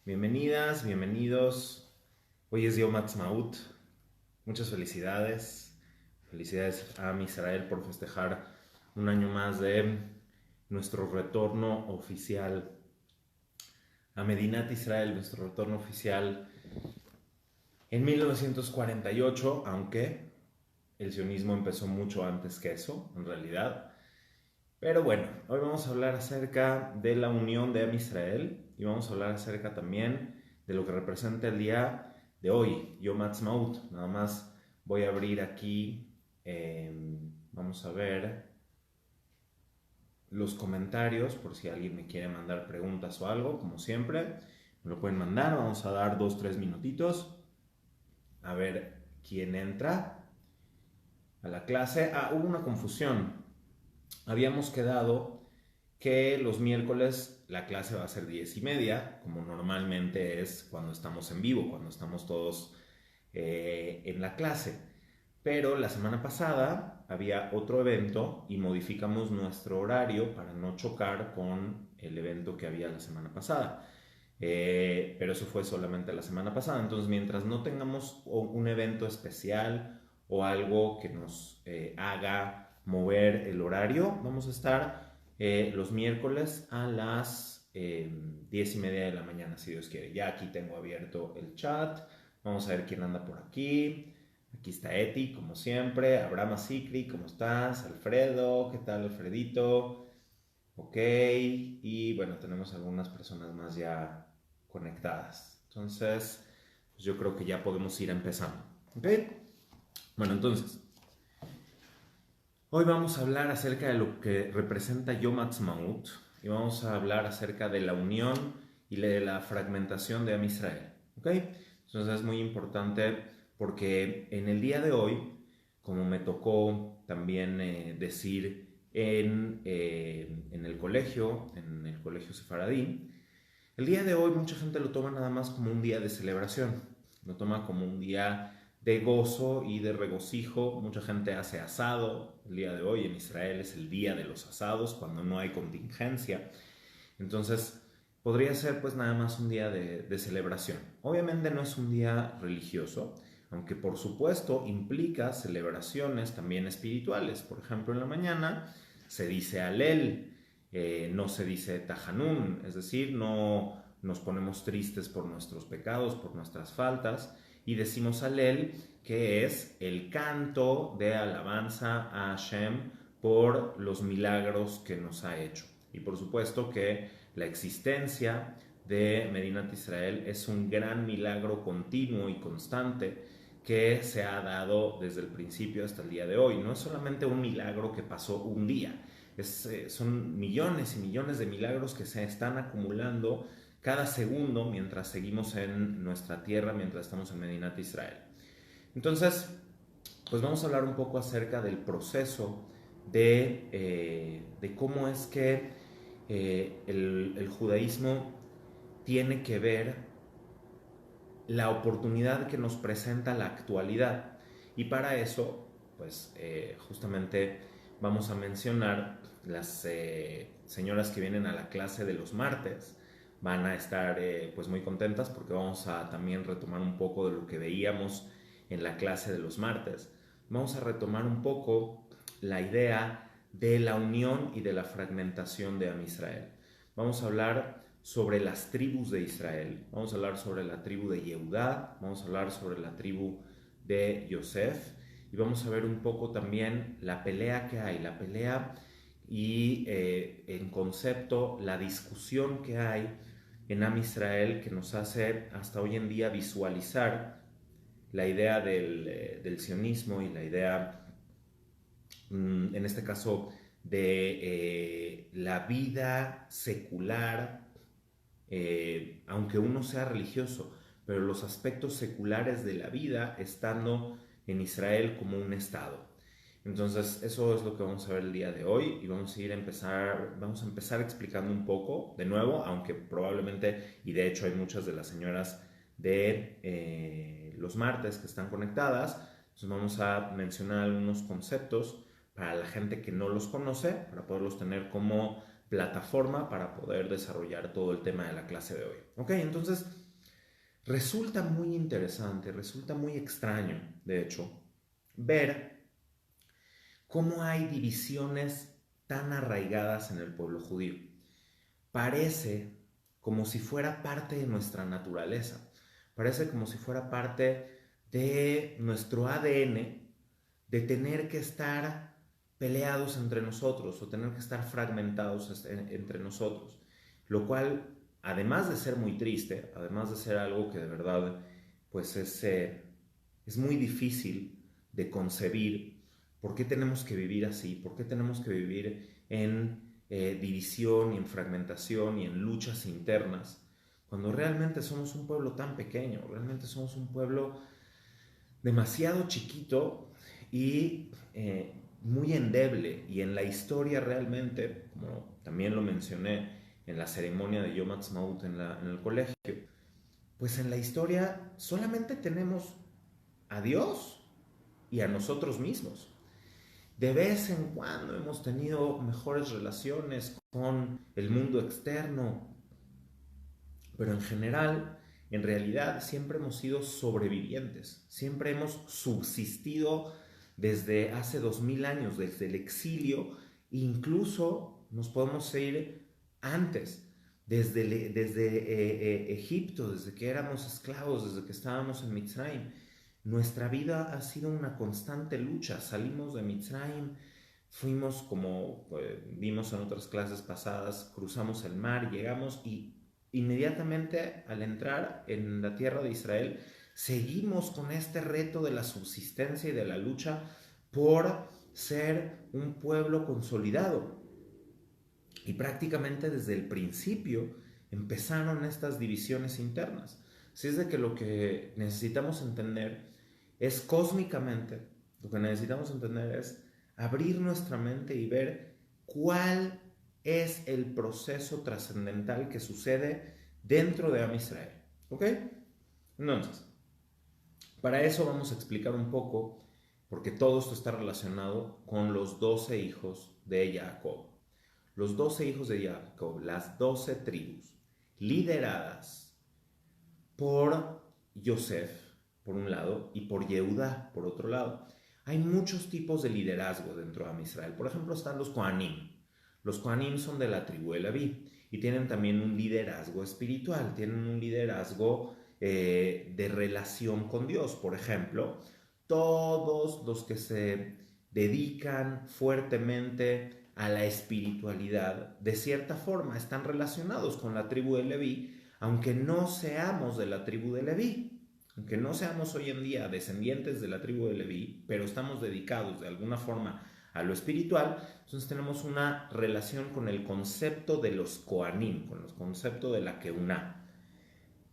Bienvenidas, bienvenidos. Hoy es Yom Ha'atzmaut. Muchas felicidades. Felicidades a Israel por festejar un año más de nuestro retorno oficial a Medinat Israel, nuestro retorno oficial en 1948, aunque el sionismo empezó mucho antes que eso, en realidad. Pero bueno, hoy vamos a hablar acerca de la unión de Am Israel y vamos a hablar acerca también de lo que representa el día de hoy, Yom Ha'atzmaut. Nada más voy a abrir aquí, vamos a ver los comentarios por si alguien me quiere mandar preguntas o algo, como siempre, me lo pueden mandar. Vamos a dar 2-3 minutitos a ver quién entra a la clase. Hubo una confusión. Habíamos quedado que los miércoles la clase va a ser 10:30, como normalmente es cuando estamos en vivo, cuando estamos todos en la clase. Pero la semana pasada había otro evento y modificamos nuestro horario para no chocar con el evento que había la semana pasada. Pero eso fue solamente la semana pasada. Entonces, mientras no tengamos un evento especial o algo que nos haga mover el horario, vamos a estar los miércoles a las 10:30 de la mañana, si Dios quiere. Ya aquí tengo abierto el chat. Vamos a ver quién anda por aquí. Aquí está Eti, como siempre. Abraham Asikri, ¿cómo estás? Alfredo, ¿qué tal, Alfredito? Ok, y bueno, tenemos algunas personas más ya conectadas. Entonces, pues yo creo que ya podemos ir empezando. Ok, bueno, entonces, hoy vamos a hablar acerca de lo que representa Yom Ha'atzmaut y vamos a hablar acerca de la unión y de la fragmentación de Am Israel. ¿Ok? Entonces es muy importante porque en el día de hoy, como me tocó también decir en el colegio sefaradí, el día de hoy mucha gente lo toma nada más como un día de celebración, lo toma como un día de gozo y de regocijo. Mucha gente hace asado el día de hoy. En Israel es el día de los asados cuando no hay contingencia. Entonces podría ser pues nada más un día de celebración. Obviamente no es un día religioso, aunque por supuesto implica celebraciones también espirituales. Por ejemplo, en la mañana se dice Alel, no se dice Tajanún, es decir, no nos ponemos tristes por nuestros pecados, por nuestras faltas, y decimos Alel, que es el canto de alabanza a Hashem por los milagros que nos ha hecho. Y por supuesto que la existencia de Medinat Israel es un gran milagro continuo y constante que se ha dado desde el principio hasta el día de hoy. No es solamente un milagro que pasó un día, son millones y millones de milagros que se están acumulando cada segundo mientras seguimos en nuestra tierra, mientras estamos en Medinat Israel. Entonces, pues vamos a hablar un poco acerca del proceso de cómo es que el judaísmo tiene que ver la oportunidad que nos presenta la actualidad. Y para eso, pues justamente vamos a mencionar las señoras que vienen a la clase de los martes. Van a estar pues muy contentas porque vamos a también retomar un poco de lo que veíamos en la clase de los martes. Vamos a retomar un poco la idea de la unión y de la fragmentación de Am Israel. Vamos a hablar sobre las tribus de Israel, vamos a hablar sobre la tribu de Yehudá, vamos a hablar sobre la tribu de Yosef y vamos a ver un poco también la pelea que hay, la pelea y en concepto la discusión que hay en Am Israel que nos hace hasta hoy en día visualizar la idea del sionismo y la idea, en este caso, de la vida secular, aunque uno sea religioso, pero los aspectos seculares de la vida estando en Israel como un estado. Entonces, eso es lo que vamos a ver el día de hoy y vamos a empezar explicando un poco de nuevo, aunque probablemente, y de hecho hay muchas de las señoras de los martes que están conectadas. Entonces vamos a mencionar algunos conceptos para la gente que no los conoce, para poderlos tener como plataforma para poder desarrollar todo el tema de la clase de hoy. ¿Ok? Entonces, resulta muy interesante, resulta muy extraño, de hecho, ver cómo hay divisiones tan arraigadas en el pueblo judío. Parece como si fuera parte de nuestra naturaleza, parece como si fuera parte de nuestro ADN, de tener que estar peleados entre nosotros o tener que estar fragmentados entre nosotros, lo cual, además de ser muy triste, además de ser algo que de verdad pues es muy difícil de concebir. ¿Por qué tenemos que vivir así? ¿Por qué tenemos que vivir en división y en fragmentación y en luchas internas? Cuando realmente somos un pueblo tan pequeño, realmente somos un pueblo demasiado chiquito y muy endeble. Y en la historia realmente, como también lo mencioné en la ceremonia de Yom Ha'atzmaut en el colegio, pues en la historia solamente tenemos a Dios y a nosotros mismos. De vez en cuando hemos tenido mejores relaciones con el mundo externo, pero en general, en realidad, siempre hemos sido sobrevivientes, siempre hemos subsistido desde hace 2000 años, desde el exilio, incluso nos podemos ir antes, desde Egipto, desde que éramos esclavos, desde que estábamos en Mitzrayim. Nuestra vida ha sido una constante lucha. Salimos de Mitzrayim, fuimos como vimos en otras clases pasadas, cruzamos el mar, llegamos y inmediatamente al entrar en la tierra de Israel, seguimos con este reto de la subsistencia y de la lucha por ser un pueblo consolidado. Y prácticamente desde el principio empezaron estas divisiones internas. Así es de que lo que necesitamos entender es cósmicamente, lo que necesitamos entender es abrir nuestra mente y ver cuál es el proceso trascendental que sucede dentro de Am Israel. ¿Ok? Entonces, para eso vamos a explicar un poco, porque todo esto está relacionado con los 12 hijos de Jacob. Los 12 hijos de Jacob, las 12 tribus, lideradas por Yosef, por un lado, y por Yehudá, por otro lado. Hay muchos tipos de liderazgo dentro de Am Israel. Por ejemplo, están los Kohanim. Los Kohanim son de la tribu de Leví y tienen también un liderazgo espiritual, tienen un liderazgo de relación con Dios. Por ejemplo, todos los que se dedican fuertemente a la espiritualidad, de cierta forma están relacionados con la tribu de Leví, aunque no seamos de la tribu de Leví. Aunque no seamos hoy en día descendientes de la tribu de Leví, pero estamos dedicados de alguna forma a lo espiritual, entonces tenemos una relación con el concepto de los Kohanim, con el concepto de la Keuná.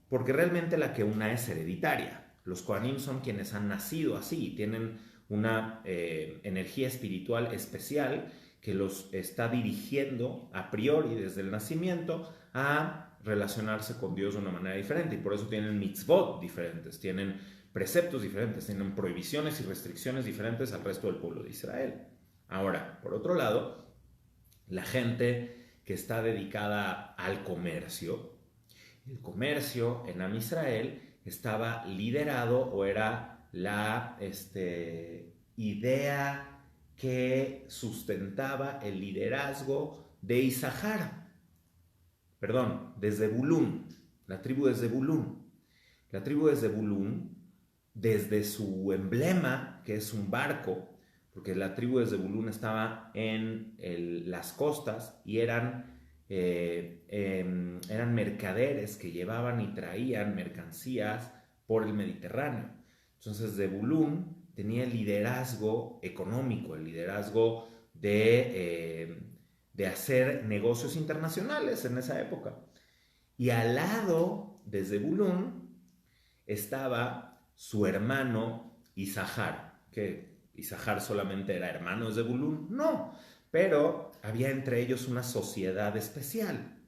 Porque realmente la Keuná es hereditaria. Los Kohanim son quienes han nacido así, tienen una energía espiritual especial que los está dirigiendo a priori desde el nacimiento a relacionarse con Dios de una manera diferente, y por eso tienen mitzvot diferentes, tienen preceptos diferentes, tienen prohibiciones y restricciones diferentes al resto del pueblo de Israel. Ahora, por otro lado, la gente que está dedicada al comercio, el comercio en Am Israel estaba liderado, o era la idea que sustentaba el liderazgo de Isahar, perdón, de Zebulún, la tribu de Zebulún. La tribu de Zebulún, desde su emblema, que es un barco, porque la tribu de Zebulún estaba en las costas y eran mercaderes que llevaban y traían mercancías por el Mediterráneo. Entonces Zebulún tenía el liderazgo económico, el liderazgo de hacer negocios internacionales en esa época. Y al lado de Zebulún estaba su hermano Isahar, que Isahar solamente era hermano de Zebulún, no, pero había entre ellos una sociedad especial.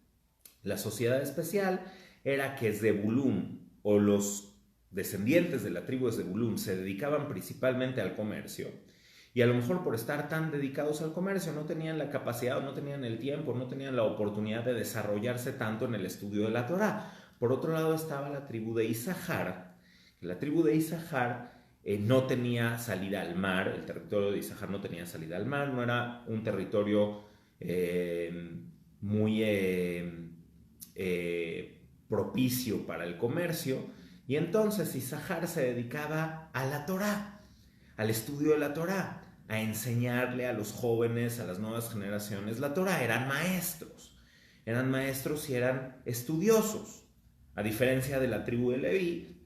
La sociedad especial era que Zebulún, o los descendientes de la tribu de Zebulún se dedicaban principalmente al comercio, y a lo mejor por estar tan dedicados al comercio no tenían la capacidad, no tenían el tiempo, no tenían la oportunidad de desarrollarse tanto en el estudio de la Torá. Por otro lado estaba la tribu de Isahar. La tribu de Isahar no tenía salida al mar, el territorio de Isahar no tenía salida al mar, no era un territorio muy propicio para el comercio, y entonces Isahar se dedicaba a la Torá, al estudio de la Torá, a enseñarle a los jóvenes, a las nuevas generaciones la Torá. Eran maestros y eran estudiosos, a diferencia de la tribu de Leví,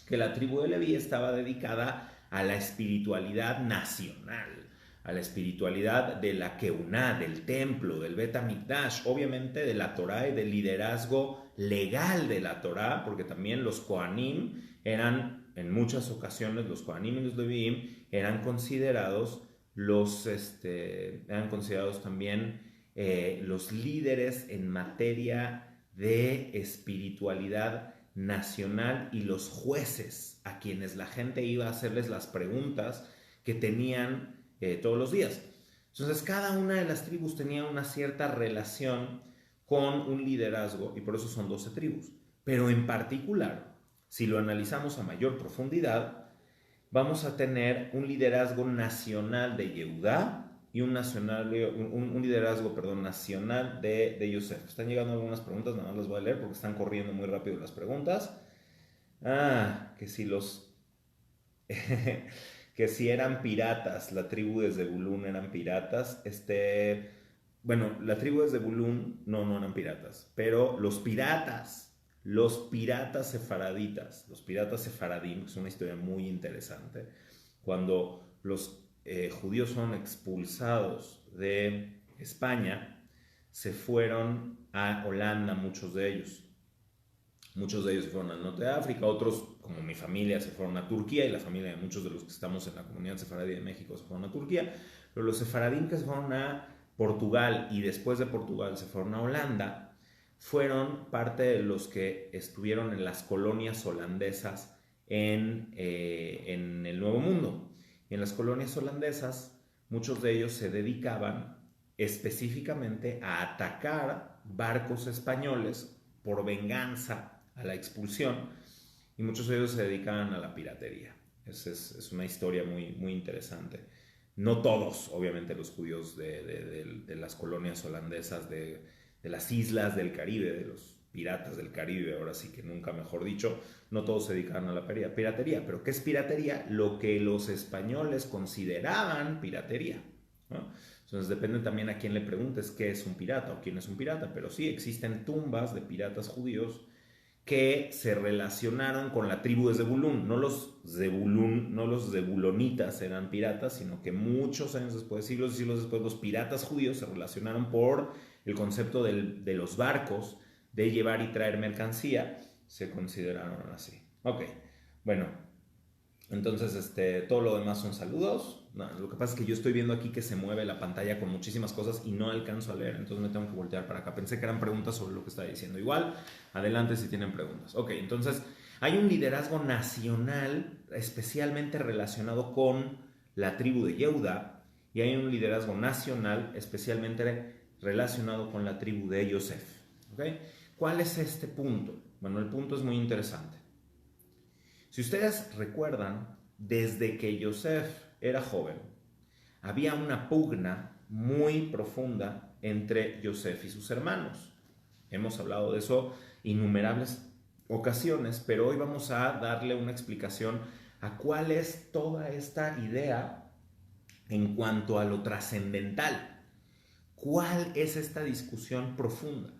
que la tribu de Leví estaba dedicada a la espiritualidad nacional, a la espiritualidad de la Keuná, del templo, del Bet HaMikdash, obviamente de la Torá y del liderazgo legal de la Torá, porque también los Kohanim eran, en muchas ocasiones, los Kohanim y los Leviim eran considerados también los líderes en materia de espiritualidad nacional y los jueces a quienes la gente iba a hacerles las preguntas que tenían todos los días. Entonces cada una de las tribus tenía una cierta relación con un liderazgo, y por eso son 12 tribus. Pero en particular, si lo analizamos a mayor profundidad, vamos a tener un liderazgo nacional de Yehudá y un liderazgo nacional de Yosef. Están llegando algunas preguntas, nada más las voy a leer porque están corriendo muy rápido las preguntas. Que si que si eran piratas, la tribu de Zebulún eran piratas. Bueno, la tribu de Zebulún no eran piratas, pero los piratas sefaraditas, los piratas sefaradim, es una historia muy interesante. Cuando los judíos son expulsados de España, se fueron a Holanda, muchos de ellos. Muchos de ellos se fueron al norte de África, otros, como mi familia, se fueron a Turquía, y la familia de muchos de los que estamos en la comunidad sefaradí de México se fueron a Turquía, pero los sefaradim que se fueron a Portugal y después de Portugal se fueron a Holanda, fueron parte de los que estuvieron en las colonias holandesas en el Nuevo Mundo. Y en las colonias holandesas, muchos de ellos se dedicaban específicamente a atacar barcos españoles por venganza a la expulsión, y muchos de ellos se dedicaban a la piratería. Es una historia muy, muy interesante. No todos, obviamente, los judíos de las colonias holandesas, de las islas del Caribe, de los piratas del Caribe, ahora sí que nunca mejor dicho, no todos se dedicaban a la piratería. ¿Pero qué es piratería? Lo que los españoles consideraban piratería, ¿no? Entonces depende también a quién le preguntes qué es un pirata o quién es un pirata, pero sí existen tumbas de piratas judíos que se relacionaron con la tribu de Zebulún. No los zebulonitas eran piratas, sino que muchos años después, siglos y siglos después, los piratas judíos se relacionaron por el concepto de los barcos, de llevar y traer mercancía, se consideraron así. Ok, bueno, entonces todo lo demás son saludos. No, lo que pasa es que yo estoy viendo aquí que se mueve la pantalla con muchísimas cosas y no alcanzo a leer, entonces me tengo que voltear para acá. Pensé que eran preguntas sobre lo que estaba diciendo. Igual, adelante si tienen preguntas. Ok, entonces hay un liderazgo nacional especialmente relacionado con la tribu de Yehuda, y hay un liderazgo nacional especialmente relacionado con la tribu de Yosef. ¿Okay? ¿Cuál es este punto? Bueno, el punto es muy interesante. Si ustedes recuerdan, desde que Yosef era joven, había una pugna muy profunda entre Yosef y sus hermanos. Hemos hablado de eso innumerables ocasiones, pero hoy vamos a darle una explicación a cuál es toda esta idea en cuanto a lo trascendental. ¿Cuál es esta discusión profunda?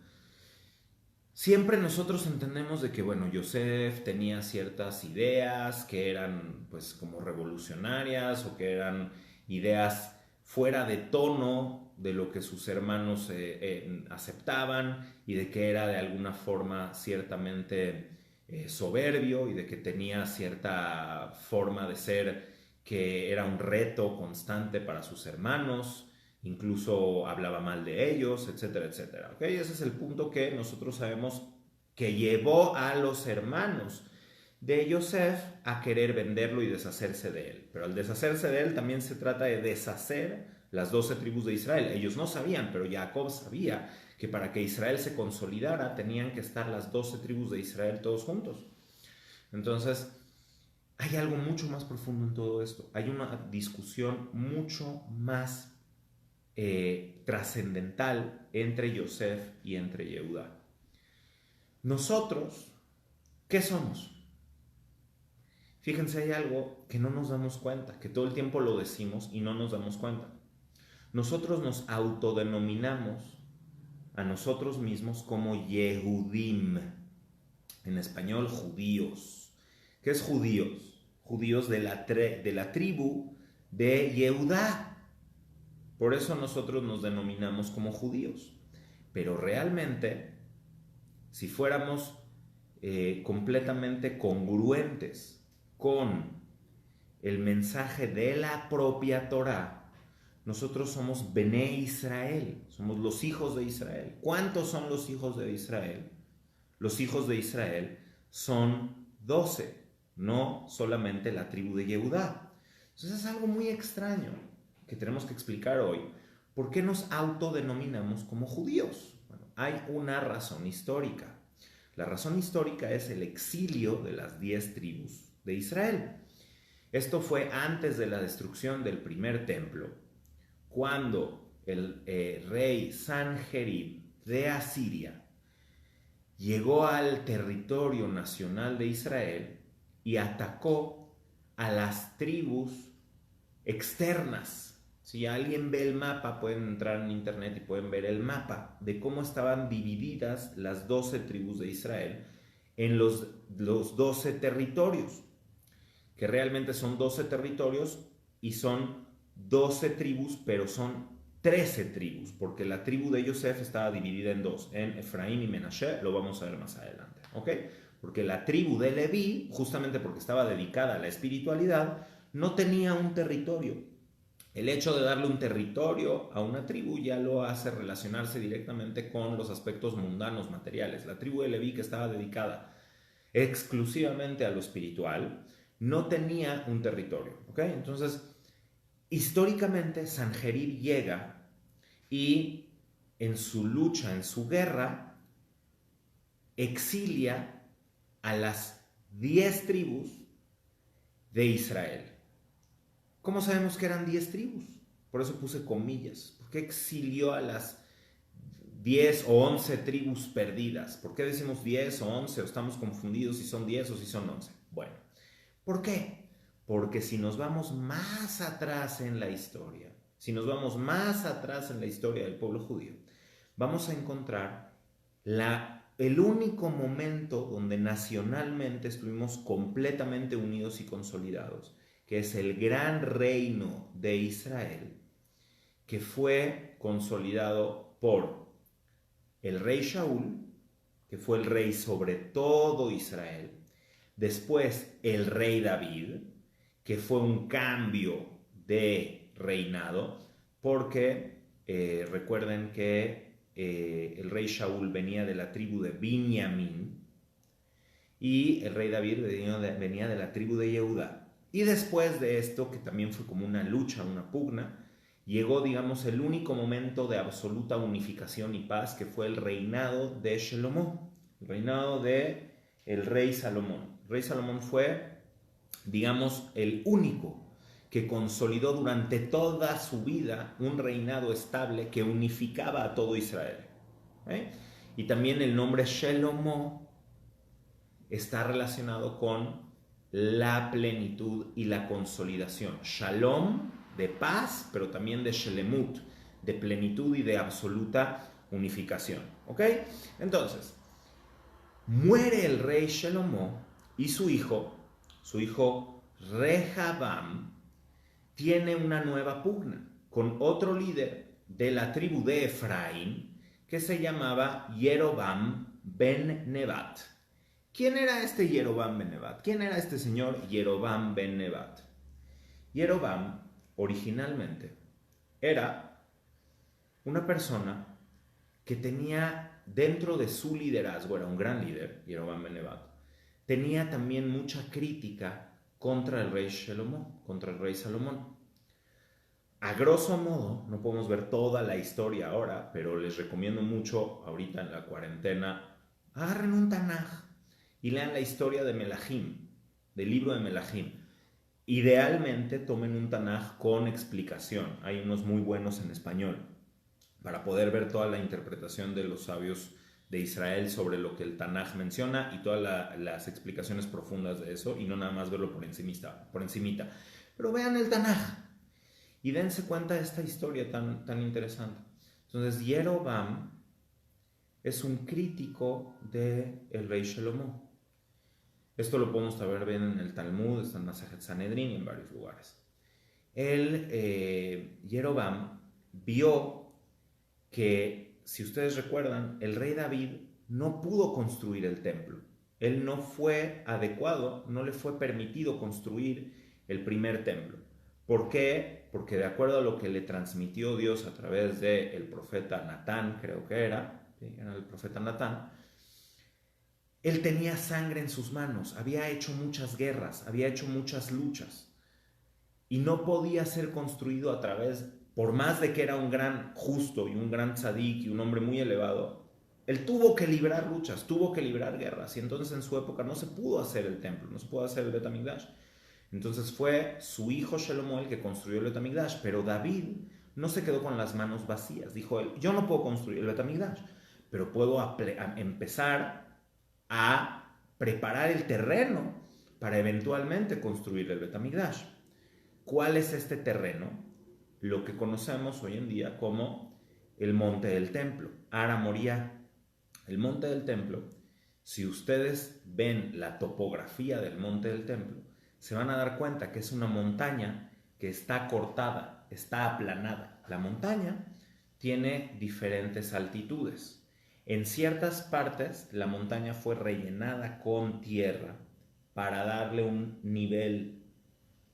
Siempre nosotros entendemos de que, bueno, Yosef tenía ciertas ideas que eran pues como revolucionarias, o que eran ideas fuera de tono de lo que sus hermanos aceptaban, y de que era de alguna forma ciertamente soberbio, y de que tenía cierta forma de ser que era un reto constante para sus hermanos. Incluso hablaba mal de ellos, etcétera, etcétera. ¿Okay? Ese es el punto que nosotros sabemos que llevó a los hermanos de Yosef a querer venderlo y deshacerse de él. Pero al deshacerse de él también se trata de deshacer las 12 tribus de Israel. Ellos no sabían, pero Jacob sabía que para que Israel se consolidara tenían que estar las 12 tribus de Israel todos juntos. Entonces, hay algo mucho más profundo en todo esto. Hay una discusión mucho más trascendental entre Yosef y entre Yehudá. Nosotros, ¿qué somos? Fíjense, hay algo que no nos damos cuenta, que todo el tiempo lo decimos y no nos damos cuenta. Nosotros nos autodenominamos a nosotros mismos como Yehudim, en español judíos. ¿Qué es judíos? Judíos de la tribu de Yehudá. Por eso nosotros nos denominamos como judíos. Pero realmente, si fuéramos completamente congruentes con el mensaje de la propia Torá, nosotros somos Bené Israel, somos los hijos de Israel. ¿Cuántos son los hijos de Israel? Los hijos de Israel son 12, no solamente la tribu de Yehudá. Entonces es algo muy extraño que tenemos que explicar hoy. ¿Por qué nos autodenominamos como judíos? Bueno, hay una razón histórica. La razón histórica es el exilio de las 10 tribus de Israel. Esto fue antes de la destrucción del primer templo, cuando el rey Sanjerib de Asiria llegó al territorio nacional de Israel y atacó a las tribus externas. Si alguien ve el mapa, pueden entrar en internet y pueden ver el mapa de cómo estaban divididas las 12 tribus de Israel en los 12 territorios, que realmente son 12 territorios y son 12 tribus, pero son 13 tribus, porque la tribu de Yosef estaba dividida en dos, en Efraín y Menashe, lo vamos a ver más adelante, ¿ok? Porque la tribu de Leví, justamente porque estaba dedicada a la espiritualidad, no tenía un territorio. El hecho de darle un territorio a una tribu ya lo hace relacionarse directamente con los aspectos mundanos, materiales. La tribu de Leví, que estaba dedicada exclusivamente a lo espiritual, no tenía un territorio, ¿ok? Entonces, históricamente, Sanjerib llega y en su lucha, en su guerra, exilia a las 10 tribus de Israel. ¿Cómo sabemos que eran 10 tribus? Por eso puse comillas. ¿Por qué exilió a las 10 o 11 tribus perdidas? ¿Por qué decimos 10 o 11 o estamos confundidos si son 10 o si son 11? Bueno, ¿por qué? Porque si nos vamos más atrás en la historia, si nos vamos más atrás en la historia del pueblo judío, vamos a encontrar el único momento donde nacionalmente estuvimos completamente unidos y consolidados, que es el gran reino de Israel, que fue consolidado por el rey Shaul, que fue el rey sobre todo Israel, después el rey David, que fue un cambio de reinado, porque recuerden que el rey Shaul venía de la tribu de Binyamin y el rey David venía de la tribu de Yehudá. Y después de esto, que también fue como una lucha, una pugna, llegó, digamos, el único momento de absoluta unificación y paz, que fue el reinado de Shelomó, el reinado de el rey Salomón. El rey Salomón fue, digamos, el único que consolidó durante toda su vida un reinado estable que unificaba a todo Israel. Y también el nombre Shelomó está relacionado con la plenitud y la consolidación. Shalom, de paz, pero también de Shelemut, de plenitud y de absoluta unificación. ¿Ok? Entonces, muere el rey Shelomó y su hijo Rehabam, tiene una nueva pugna con otro líder de la tribu de Efraín que se llamaba Yerobam ben Nebat. ¿Quién era este Yerobam ben Nebat? ¿Quién era este señor Yerobam ben Nebat? Yerobam originalmente era una persona que tenía dentro de su liderazgo, era un gran líder, Yerobam ben Nebat, tenía también mucha crítica contra el rey Shlomo, contra el rey Salomón. A grosso modo, no podemos ver toda la historia ahora, pero les recomiendo mucho ahorita en la cuarentena, agarren un Tanaj y lean la historia de Melahim, del libro de Melahim. Idealmente tomen un Tanaj con explicación, hay unos muy buenos en español, para poder ver toda la interpretación de los sabios de Israel sobre lo que el Tanaj menciona y todas las explicaciones profundas de eso, y no nada más verlo por encimita. Pero vean el Tanaj y dense cuenta de esta historia tan interesante. Entonces, Jeroboam es un crítico del rey Shlomo. Esto lo podemos saber bien en el Talmud, está en Masejet Sanedrín y en varios lugares. Jeroboam vio que, si ustedes recuerdan, el rey David no pudo construir el templo. Él no fue adecuado, no le fue permitido construir el primer templo. ¿Por qué? Porque de acuerdo a lo que le transmitió Dios a través del profeta Natán, creo que era el profeta Natán, él tenía sangre en sus manos, había hecho muchas guerras, había hecho muchas luchas y no podía ser construido a través, por más de que era un gran justo y un gran tzadik y un hombre muy elevado, él tuvo que librar luchas, tuvo que librar guerras y entonces en su época no se pudo hacer el templo, no se pudo hacer el Bet HaMikdash. Entonces fue su hijo Shlomo el que construyó el Bet HaMikdash, pero David no se quedó con las manos vacías. Dijo él, yo no puedo construir el Bet HaMikdash, pero puedo empezar a preparar el terreno para eventualmente construir el Bet HaMikdash. ¿Cuál es este terreno? Lo que conocemos hoy en día como el Monte del Templo, Ara Moriah. El Monte del Templo, si ustedes ven la topografía del Monte del Templo, se van a dar cuenta que es una montaña que está cortada, está aplanada. La montaña tiene diferentes altitudes. En ciertas partes la montaña fue rellenada con tierra para darle un nivel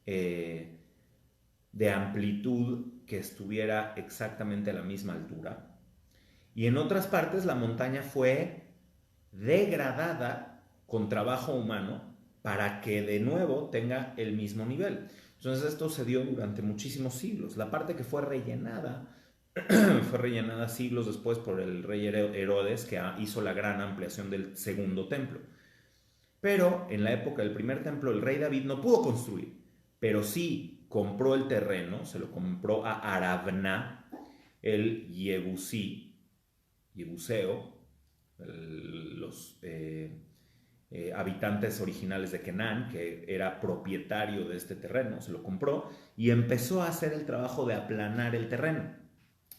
de amplitud que estuviera exactamente a la misma altura. Y en otras partes la montaña fue degradada con trabajo humano para que de nuevo tenga el mismo nivel. Entonces esto se dio durante muchísimos siglos. La parte que fue rellenada siglos después por el rey Herodes, que hizo la gran ampliación del segundo templo. Pero en la época del primer templo el rey David no pudo construir, pero sí compró el terreno, se lo compró a Aravna, el Jebuseo, los habitantes originales de Canaán, que era propietario de este terreno, se lo compró y empezó a hacer el trabajo de aplanar el terreno.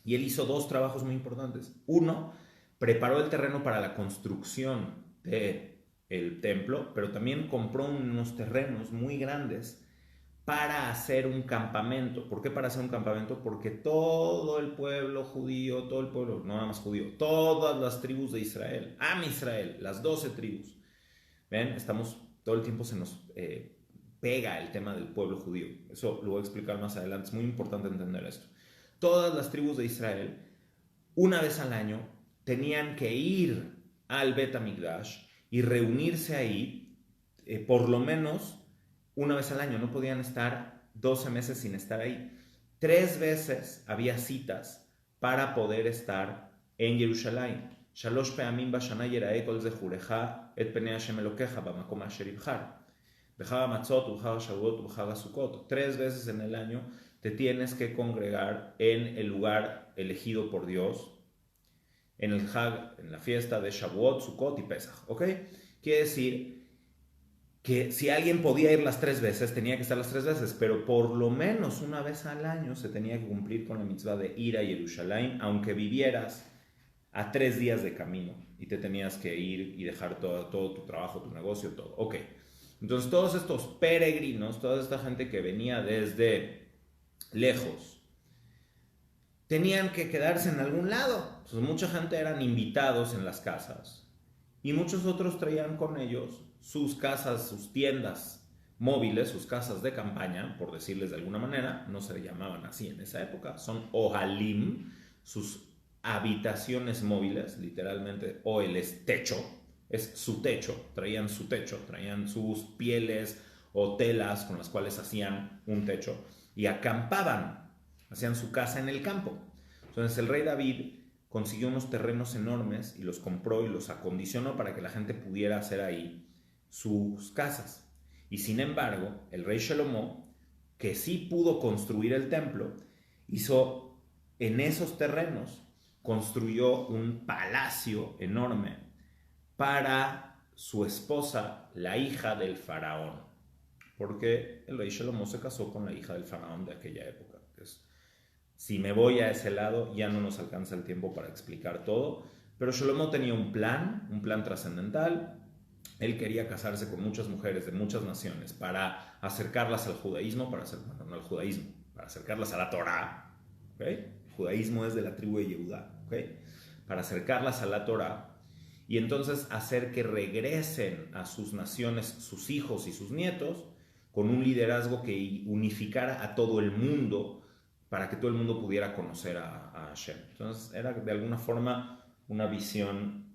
Y él hizo dos trabajos muy importantes. Uno, preparó el terreno para la construcción del templo, pero también compró unos terrenos muy grandes para hacer un campamento. ¿Por qué para hacer un campamento? Porque todo el pueblo judío, todo el pueblo, no nada más judío, todas las tribus de Israel, Am Israel, las 12 tribus, ¿ven? Todo el tiempo se nos pega el tema del pueblo judío. Eso lo voy a explicar más adelante, es muy importante entender esto. Todas las tribus de Israel, una vez al año, tenían que ir al Bet HaMikdash y reunirse ahí por lo menos una vez al año. No podían estar 12 meses sin estar ahí. 3 veces había citas para poder estar en Jerusalén. Shalosh pe'amim bashana yerae kol zechurecha et penei Hashem Elokecha bamakom asher yibchar. B'chag hamatzot ub'chag hashavuot ub'chag hasukot. 3 veces en el año te tienes que congregar en el lugar elegido por Dios, en el Hag, en la fiesta de Shavuot, Sukkot y Pesach, ¿ok? Quiere decir que si alguien podía ir las 3 veces, tenía que estar las 3 veces, pero por lo menos una vez al año se tenía que cumplir con la mitzvah de ir a Jerusalén, aunque vivieras a 3 días de camino y te tenías que ir y dejar todo tu trabajo, tu negocio, todo, ok. Entonces todos estos peregrinos, toda esta gente que venía desde lejos, tenían que quedarse en algún lado. Entonces, mucha gente eran invitados en las casas y muchos otros traían con ellos sus casas, sus tiendas móviles, sus casas de campaña, por decirles de alguna manera. No se llamaban así en esa época, son ohalim, sus habitaciones móviles, literalmente, oel es techo, es su techo, traían sus pieles o telas con las cuales hacían un techo y acampaban, hacían su casa en el campo. Entonces el rey David consiguió unos terrenos enormes y los compró y los acondicionó para que la gente pudiera hacer ahí sus casas. Y sin embargo, el rey Shlomo, que sí pudo construir el templo, hizo en esos terrenos, construyó un palacio enorme para su esposa, la hija del faraón, porque el rey Shlomo se casó con la hija del faraón de aquella época. Entonces, si me voy a ese lado, ya no nos alcanza el tiempo para explicar todo, pero Shlomo tenía un plan trascendental. Él quería casarse con muchas mujeres de muchas naciones para acercarlas al judaísmo, para acercarlas a la Torá. ¿Okay? El judaísmo es de la tribu de Yehudá. ¿Okay? Para acercarlas a la Torá y entonces hacer que regresen a sus naciones sus hijos y sus nietos con un liderazgo que unificara a todo el mundo para que todo el mundo pudiera conocer a Hashem. Entonces era de alguna forma una visión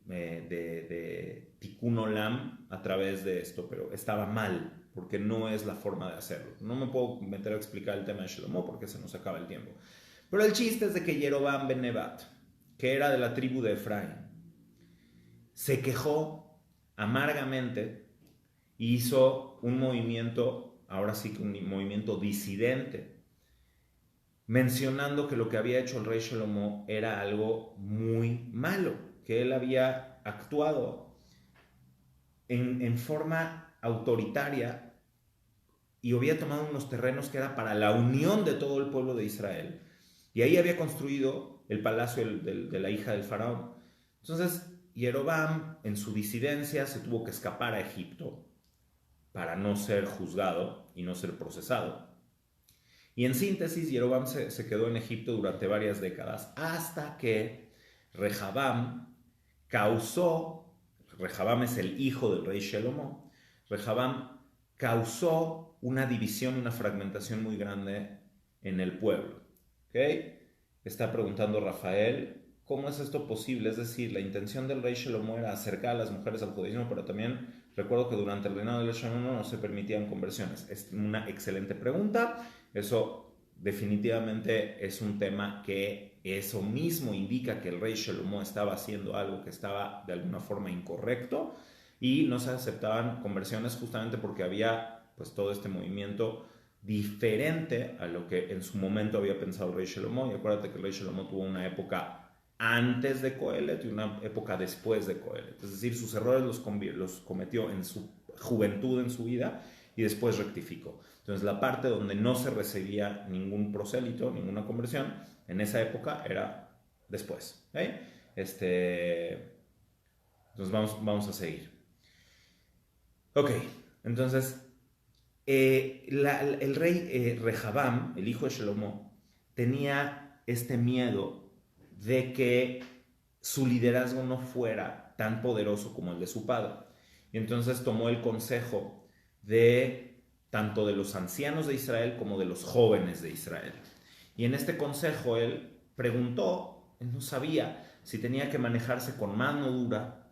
de Tikkun Olam a través de esto, pero estaba mal, porque no es la forma de hacerlo. No me puedo meter a explicar el tema de Shlomo porque se nos acaba el tiempo. Pero el chiste es de que Jeroboam ben Nebat, que era de la tribu de Efraín, se quejó amargamente y hizo un movimiento, ahora sí que un movimiento disidente, mencionando que lo que había hecho el rey Shlomo era algo muy malo, que él había actuado en forma autoritaria y había tomado unos terrenos que era para la unión de todo el pueblo de Israel. Y ahí había construido el palacio de la hija del faraón. Entonces, Jeroboam, en su disidencia, se tuvo que escapar a Egipto para no ser juzgado y no ser procesado. Y en síntesis, Jeroboam se quedó en Egipto durante varias décadas hasta que Rehabam es el hijo del rey Shlomo, Rehabam causó una división, una fragmentación muy grande en el pueblo. ¿Okay? Está preguntando Rafael, ¿cómo es esto posible? Es decir, la intención del rey Shlomo era acercar a las mujeres al judaísmo, pero también recuerdo que durante el reinado del rey Shlomo no se permitían conversiones. Es una excelente pregunta. Eso definitivamente es un tema que eso mismo indica que el rey Shlomo estaba haciendo algo que estaba de alguna forma incorrecto y no se aceptaban conversiones justamente porque había pues todo este movimiento diferente a lo que en su momento había pensado el rey Shlomo. Y acuérdate que el rey Shlomo tuvo una época antes de Coelet y una época después de Coelet. Es decir, sus errores los cometió en su juventud, en su vida, y después rectificó. Entonces la parte donde no se recibía ningún prosélito, ninguna conversión, en esa época era después. ¿Okay? Entonces vamos a seguir. Ok, entonces el rey Rehabam, el hijo de Shlomo, tenía este miedo de que su liderazgo no fuera tan poderoso como el de su padre. Y entonces tomó el consejo de tanto de los ancianos de Israel como de los jóvenes de Israel. Y en este consejo él preguntó, él no sabía si tenía que manejarse con mano dura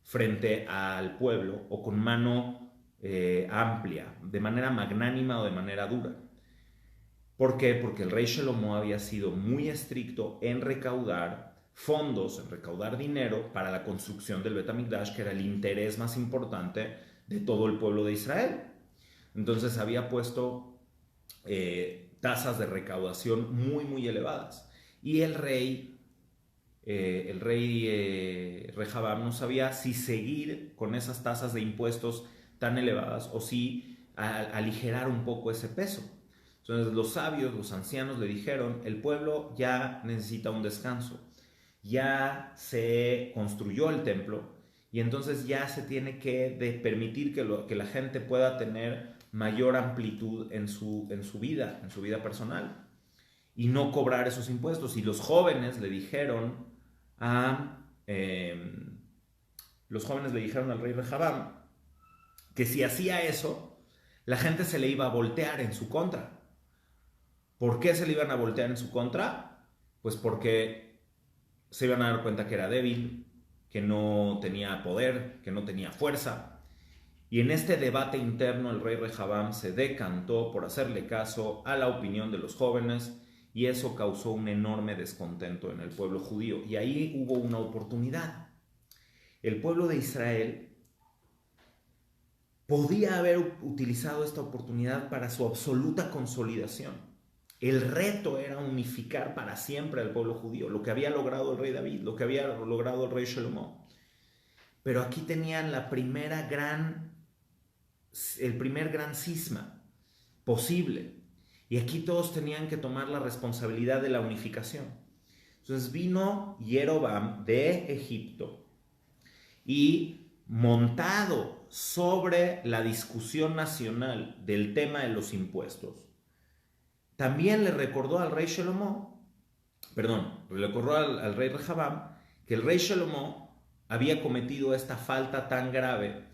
frente al pueblo o con mano amplia, de manera magnánima o de manera dura. ¿Por qué? Porque el rey Shlomo había sido muy estricto en recaudar fondos, en recaudar dinero para la construcción del Bet HaMikdash, que era el interés más importante de todo el pueblo de Israel. Entonces había puesto tasas de recaudación muy, muy elevadas. Y el rey Rehabam no sabía si seguir con esas tasas de impuestos tan elevadas o si aligerar un poco ese peso. Entonces los sabios, los ancianos le dijeron, el pueblo ya necesita un descanso, ya se construyó el templo y entonces ya se tiene que permitir que la gente pueda tener mayor amplitud en su vida personal y no cobrar esos impuestos. Y los jóvenes le dijeron al rey Rehabam que si hacía eso, la gente se le iba a voltear en su contra. ¿Por qué se le iban a voltear en su contra? Pues porque se iban a dar cuenta que era débil, que no tenía poder, que no tenía fuerza. Y en este debate interno el rey Rehabam se decantó por hacerle caso a la opinión de los jóvenes, y eso causó un enorme descontento en el pueblo judío. Y ahí hubo una oportunidad. El pueblo de Israel podía haber utilizado esta oportunidad para su absoluta consolidación. El reto era unificar para siempre al pueblo judío, lo que había logrado el rey David, lo que había logrado el rey Shlomo. Pero aquí tenían el primer gran cisma posible. Y aquí todos tenían que tomar la responsabilidad de la unificación. Entonces vino Jeroboam de Egipto y, montado sobre la discusión nacional del tema de los impuestos, también le recordó al rey le recordó al rey Rehabam que el rey Shlomo había cometido esta falta tan grave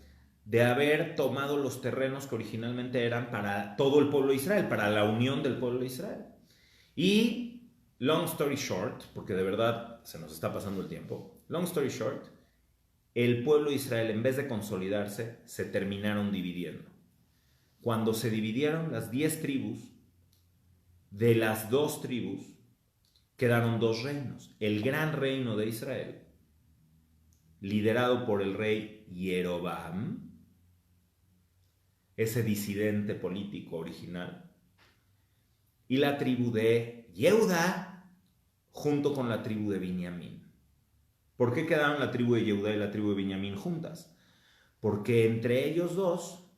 de haber tomado los terrenos que originalmente eran para todo el pueblo de Israel, para la unión del pueblo de Israel. Y, long story short, porque de verdad se nos está pasando el tiempo, long story short, el pueblo de Israel, en vez de consolidarse, se terminaron dividiendo. Cuando se dividieron las 10 tribus, de las 2 tribus quedaron 2 reinos. El gran reino de Israel, liderado por el rey Jeroboam, ese disidente político original, y la tribu de Yehuda junto con la tribu de Binyamin. ¿Por qué quedaron la tribu de Yehuda y la tribu de Binyamin juntas? Porque entre ellos dos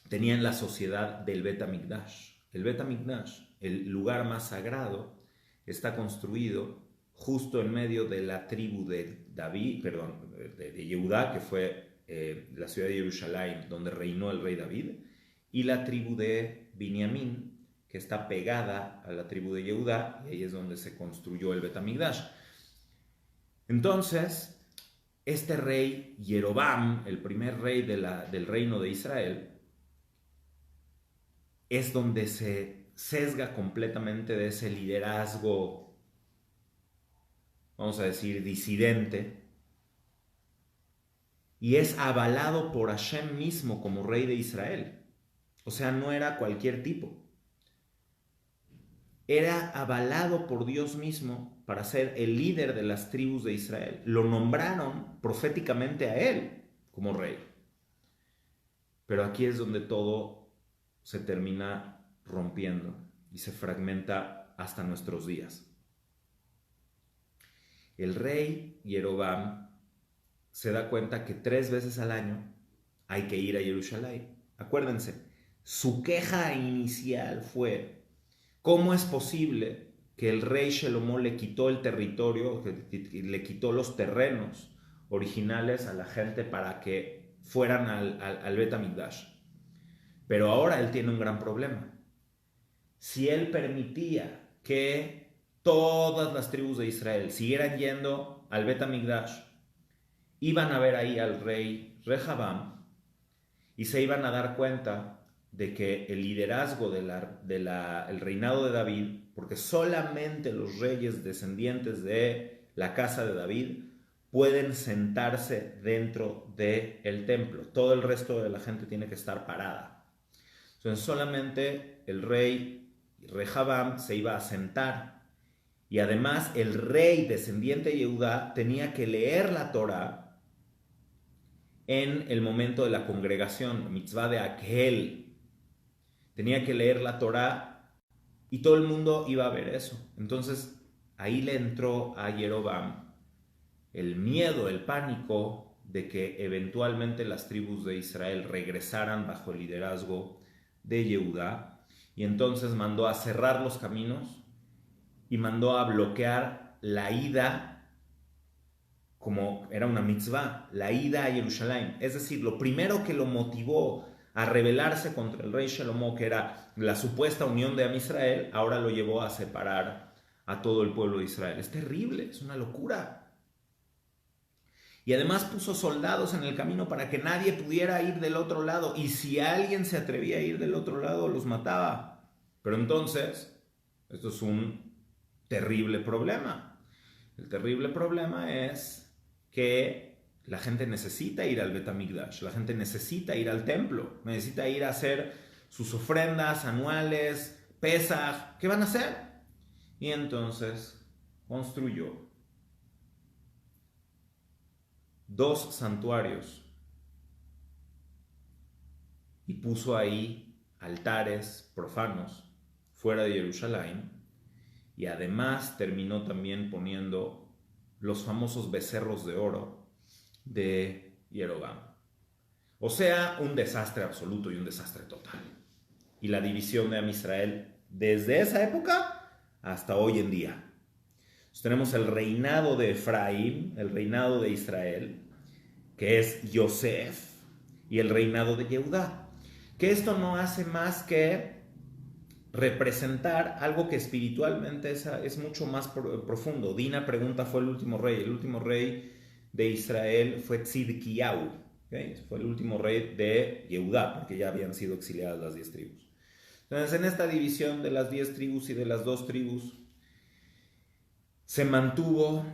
tenían la sociedad del Bet HaMikdash. El Bet HaMikdash, el lugar más sagrado, está construido justo en medio de la tribu de Yehuda, que fue la ciudad de Jerusalén, donde reinó el rey David, y la tribu de Binyamin, que está pegada a la tribu de Yehuda, y ahí es donde se construyó el Bet HaMikdash. Entonces, este rey Jeroboam, el primer rey del reino de Israel, es donde se sesga completamente de ese liderazgo, vamos a decir, disidente, y es avalado por Hashem mismo como rey de Israel. O sea, no era cualquier tipo. Era avalado por Dios mismo para ser el líder de las tribus de Israel. Lo nombraron proféticamente a él como rey. Pero aquí es donde todo se termina rompiendo y se fragmenta hasta nuestros días. El rey Jeroboam se da cuenta que 3 veces al año hay que ir a Jerusalén. Acuérdense, su queja inicial fue: ¿cómo es posible que el rey Shlomo le quitó el territorio, le quitó los terrenos originales a la gente para que fueran al Bet HaMikdash? Pero ahora él tiene un gran problema. Si él permitía que todas las tribus de Israel siguieran yendo al Bet HaMikdash, iban a ver ahí al rey Rehabam y se iban a dar cuenta de que el liderazgo el reinado de David, porque solamente los reyes descendientes de la casa de David pueden sentarse dentro del templo. Todo el resto de la gente tiene que estar parada. Entonces solamente el rey Rehabam se iba a sentar, y además el rey descendiente de Judá tenía que leer la Torá en el momento de la congregación, mitzvah de Akhel. Tenía que leer la Torá y todo el mundo iba a ver eso. Entonces ahí le entró a Jeroboam el miedo, el pánico de que eventualmente las tribus de Israel regresaran bajo el liderazgo de Yehudá, y entonces mandó a cerrar los caminos y mandó a bloquear la ida, como era una mitzvah, la ida a Jerusalén. Es decir, lo primero que lo motivó a rebelarse contra el rey Shlomo, que era la supuesta unión de Am Israel, ahora lo llevó a separar a todo el pueblo de Israel. Es terrible, es una locura. Y además puso soldados en el camino para que nadie pudiera ir del otro lado, y si alguien se atrevía a ir del otro lado, los mataba. Pero entonces, esto es un terrible problema. El terrible problema es que La gente necesita ir al Bet HaMikdash, la gente necesita ir al templo, necesita ir a hacer sus ofrendas anuales, Pesaj. ¿Qué van a hacer? Y entonces construyó 2 santuarios y puso ahí altares profanos fuera de Jerusalén, y además terminó también poniendo los famosos becerros de oro de Jeroboam. O sea, un desastre absoluto y un desastre total. Y la división de Am Israel desde esa época hasta hoy en día. Entonces, tenemos el reinado de Efraín, el reinado de Israel, que es Yosef, y el reinado de Yehudá. Que esto no hace más que representar algo que espiritualmente es mucho más profundo. Dina pregunta, ¿fue el último rey? El último rey de Israel fue Tzidkiyahu, ¿okay? Fue el último rey de Yehudá, porque ya habían sido exiliadas las 10 tribus. Entonces, en esta división de las 10 tribus y de las 2 tribus, se mantuvo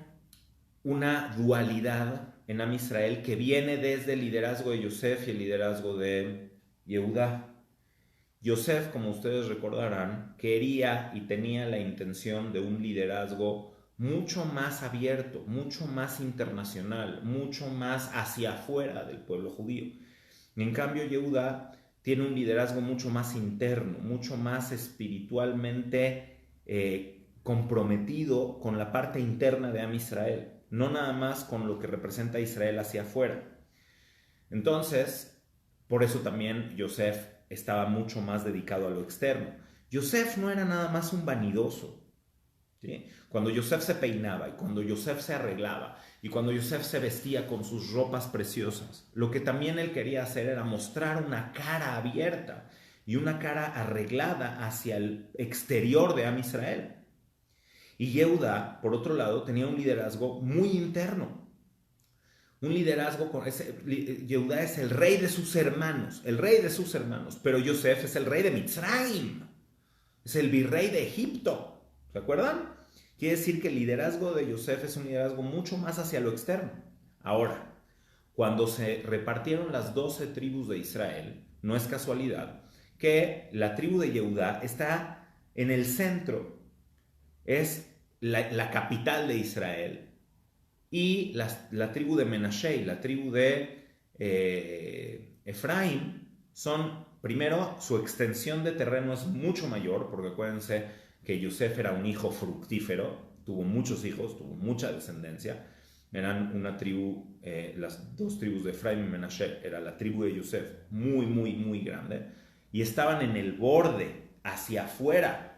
una dualidad en Am Israel que viene desde el liderazgo de Yosef y el liderazgo de Yehudá. Yosef, como ustedes recordarán, quería y tenía la intención de un liderazgo mucho más abierto, mucho más internacional, mucho más hacia afuera del pueblo judío. En cambio, Yehudá tiene un liderazgo mucho más interno, mucho más espiritualmente comprometido con la parte interna de Am Israel, no nada más con lo que representa Israel hacia afuera. Entonces, por eso también Yosef estaba mucho más dedicado a lo externo. Yosef no era nada más un vanidoso, ¿sí? Cuando Yosef se peinaba y cuando Yosef se arreglaba y cuando Yosef se vestía con sus ropas preciosas, lo que también él quería hacer era mostrar una cara abierta y una cara arreglada hacia el exterior de Am Israel. Y Yehudá, por otro lado, tenía un liderazgo muy interno. Un liderazgo con ese. Yehudá es el rey de sus hermanos, pero Yosef es el rey de Mitzrayim, es el virrey de Egipto. ¿Se acuerdan? Quiere decir que el liderazgo de Yosef es un liderazgo mucho más hacia lo externo. Ahora, cuando se repartieron las 12 tribus de Israel, no es casualidad que la tribu de Yehudá está en el centro, es la capital de Israel. Y la tribu de Menashe, la tribu de Efraín, son, primero, su extensión de terreno es mucho mayor, porque acuérdense que Yosef era un hijo fructífero, tuvo muchos hijos, tuvo mucha descendencia. Eran una tribu, las 2 tribus de Efraín y Menashe, era la tribu de Yosef, muy, muy, muy grande, y estaban en el borde, hacia afuera.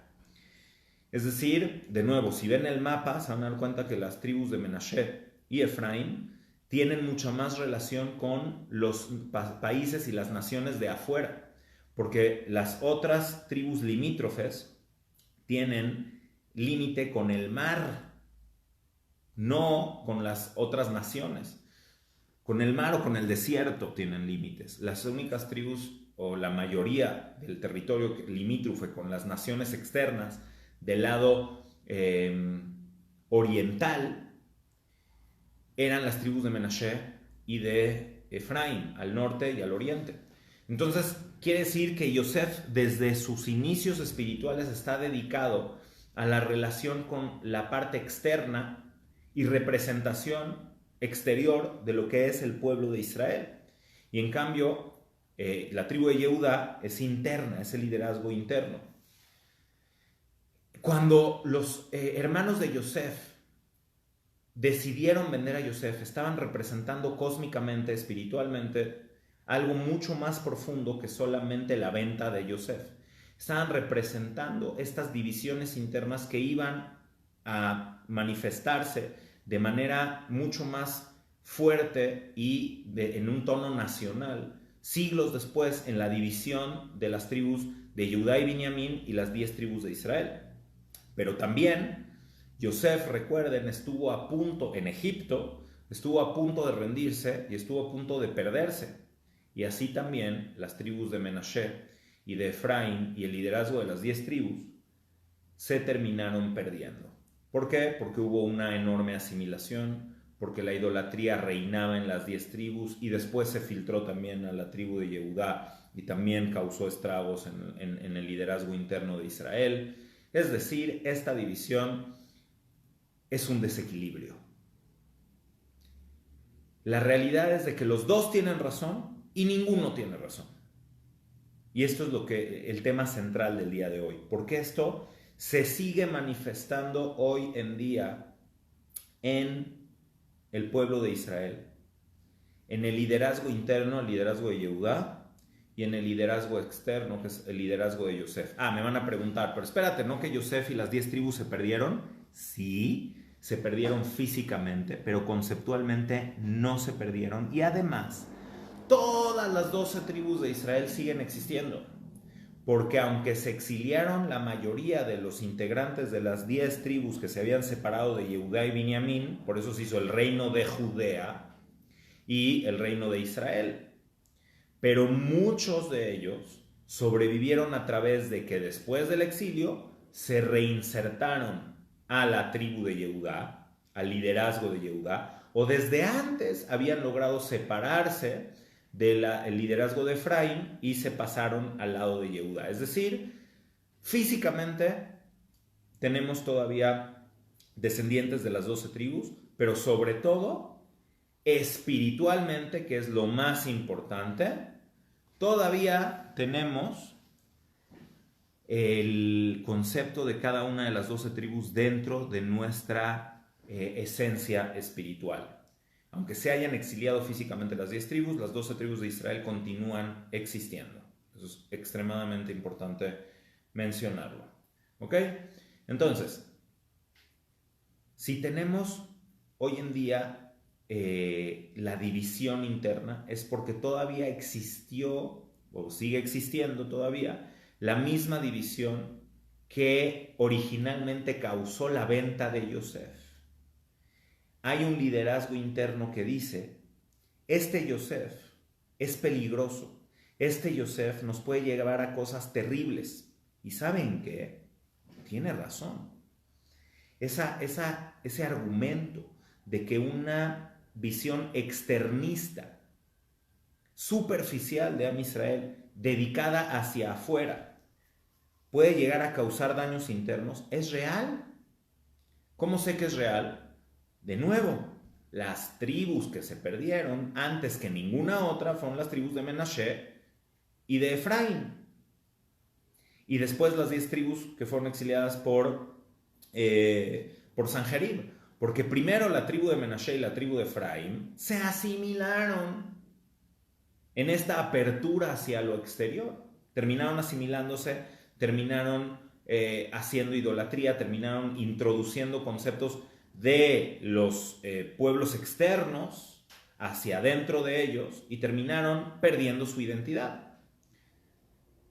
Es decir, de nuevo, si ven el mapa, se van a dar cuenta que las tribus de Menashe y Efraín tienen mucha más relación con los países y las naciones de afuera, porque las otras tribus limítrofes tienen límite con el mar, no con las otras naciones. Con el mar o con el desierto tienen límites. Las únicas tribus o la mayoría del territorio limítrofe con las naciones externas del lado oriental eran las tribus de Menashe y de Efraín, al norte y al oriente. Entonces, quiere decir que Yosef desde sus inicios espirituales está dedicado a la relación con la parte externa y representación exterior de lo que es el pueblo de Israel. Y en cambio, la tribu de Yehudá es interna, es el liderazgo interno. Cuando los hermanos de Yosef decidieron vender a Yosef, estaban representando cósmicamente, espiritualmente, algo mucho más profundo que solamente la venta de Yosef. Estaban representando estas divisiones internas que iban a manifestarse de manera mucho más fuerte y en un tono nacional, siglos después, en la división de las tribus de Judá y Benjamín y las 10 tribus de Israel. Pero también Yosef, recuerden, estuvo a punto en Egipto, estuvo a punto de rendirse y estuvo a punto de perderse. Y así también las tribus de Menashe y de Efraín y el liderazgo de las 10 tribus se terminaron perdiendo. ¿Por qué? Porque hubo una enorme asimilación, porque la idolatría reinaba en las 10 tribus y después se filtró también a la tribu de Yehudá y también causó estragos en el liderazgo interno de Israel. Es decir, esta división es un desequilibrio. La realidad es de que los dos tienen razón y ninguno tiene razón. Y esto es el tema central del día de hoy, porque esto se sigue manifestando hoy en día en el pueblo de Israel, en el liderazgo interno, el liderazgo de Yehudá, y en el liderazgo externo, que es el liderazgo de Yosef. Me van a preguntar, pero espérate, ¿no que Yosef y las 10 tribus se perdieron? Sí, se perdieron físicamente, pero conceptualmente no se perdieron. Y además, todas las 12 tribus de Israel siguen existiendo. Porque aunque se exiliaron la mayoría de los integrantes de las 10 tribus que se habían separado de Yehudá y Binyamin, por eso se hizo el reino de Judea y el reino de Israel. Pero muchos de ellos sobrevivieron a través de que después del exilio se reinsertaron a la tribu de Yehudá, al liderazgo de Yehudá, o desde antes habían logrado separarse del liderazgo de Efraín y se pasaron al lado de Yehudá. Es decir, físicamente tenemos todavía descendientes de las 12 tribus, pero sobre todo espiritualmente, que es lo más importante, todavía tenemos el concepto de cada una de las 12 tribus dentro de nuestra esencia espiritual. Aunque se hayan exiliado físicamente las 10 tribus, las 12 tribus de Israel continúan existiendo. Eso es extremadamente importante mencionarlo. ¿Ok? Entonces, si tenemos hoy en día la división interna, es porque todavía existió, o sigue existiendo todavía, la misma división que originalmente causó la venta de Yosef. Hay un liderazgo interno que dice, este Yosef es peligroso, este Yosef nos puede llevar a cosas terribles. ¿Y saben qué? Tiene razón. Ese argumento de que una visión externista, superficial de Am Israel, dedicada hacia afuera, puede llegar a causar daños internos, es real. ¿Cómo sé que es real? De nuevo, las tribus que se perdieron antes que ninguna otra fueron las tribus de Menashe y de Efraín. Y después las 10 tribus que fueron exiliadas por Sanjerib. Porque primero la tribu de Menashe y la tribu de Efraín se asimilaron en esta apertura hacia lo exterior. Terminaron asimilándose, terminaron haciendo idolatría, terminaron introduciendo conceptos de los pueblos externos hacia adentro de ellos y terminaron perdiendo su identidad.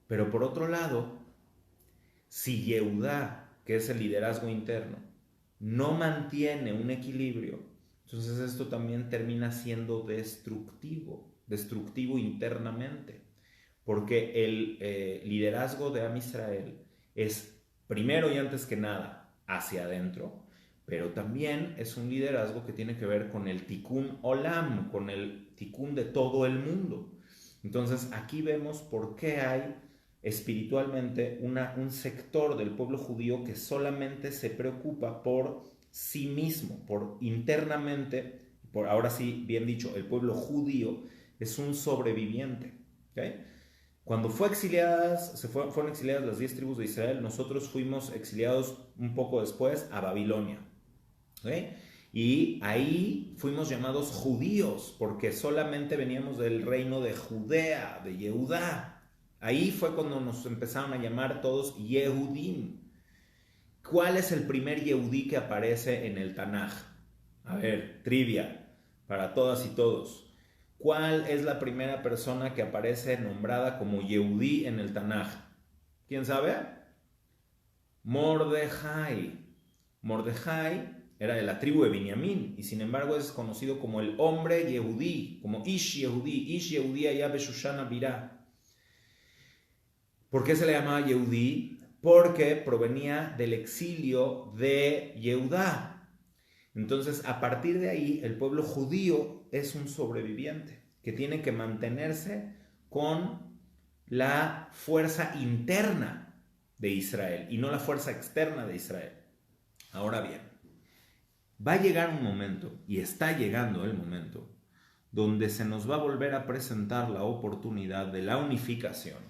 Pero por otro lado, si Yehudá, que es el liderazgo interno, no mantiene un equilibrio, entonces esto también termina siendo destructivo internamente, porque el liderazgo de Am Israel es primero y antes que nada hacia adentro, pero también es un liderazgo que tiene que ver con el Tikkun Olam, con el Tikkun de todo el mundo. Entonces aquí vemos por qué hay espiritualmente un sector del pueblo judío que solamente se preocupa por sí mismo, por internamente, por ahora sí, bien dicho, el pueblo judío es un sobreviviente. ¿Okay? Cuando fueron exiliadas las 10 tribus de Israel, nosotros fuimos exiliados un poco después a Babilonia. ¿Okay? Y ahí fuimos llamados judíos, porque solamente veníamos del reino de Judea, de Yehudá. Ahí fue cuando nos empezaron a llamar todos Yehudim. ¿Cuál es el primer Yehudí que aparece en el Tanaj? A ver, trivia, para todas y todos. ¿Cuál es la primera persona que aparece nombrada como Yehudí en el Tanaj? ¿Quién sabe? Mordejai. Mordejai era de la tribu de Binyamin y sin embargo es conocido como el hombre Yehudí, como Ish Yehudí allá Beshushana Birá. ¿Por qué se le llamaba Yehudí? Porque provenía del exilio de Yehudá. Entonces, a partir de ahí, el pueblo judío es un sobreviviente que tiene que mantenerse con la fuerza interna de Israel y no la fuerza externa de Israel. Ahora bien, va a llegar un momento, y está llegando el momento, donde se nos va a volver a presentar la oportunidad de la unificación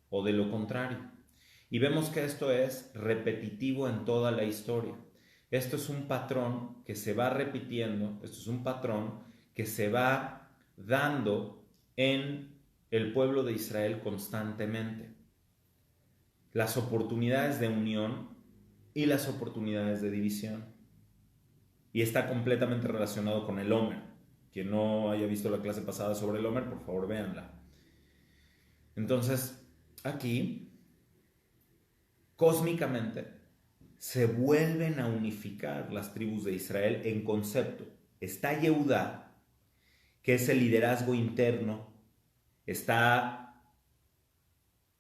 o de lo contrario. Y vemos que esto es repetitivo en toda la historia. Esto es un patrón que se va repitiendo, esto es un patrón que se va dando en el pueblo de Israel constantemente. Las oportunidades de unión y las oportunidades de división. Y está completamente relacionado con el Omer. Quien no haya visto la clase pasada sobre el Omer, por favor véanla. Entonces, aquí, cósmicamente, se vuelven a unificar las tribus de Israel en concepto. Está Yehudá, que es el liderazgo interno. Está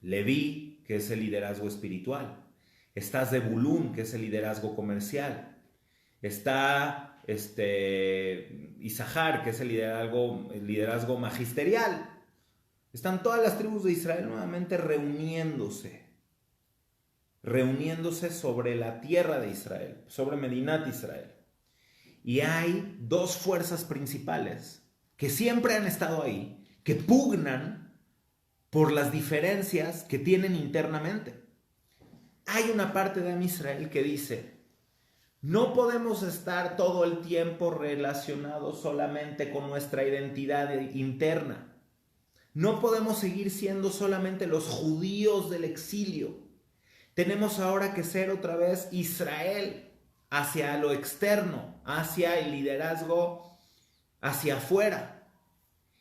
Leví, que es el liderazgo espiritual. Está Zebulún, que es el liderazgo comercial. Está Isahar, que es el liderazgo magisterial. Están todas las tribus de Israel nuevamente reuniéndose sobre la tierra de Israel, sobre Medinat Israel. Y hay dos fuerzas principales que siempre han estado ahí, que pugnan por las diferencias que tienen internamente. Hay una parte de Israel que dice: no podemos estar todo el tiempo relacionados solamente con nuestra identidad interna. No podemos seguir siendo solamente los judíos del exilio. Tenemos ahora que ser otra vez Israel hacia lo externo, hacia el liderazgo hacia afuera.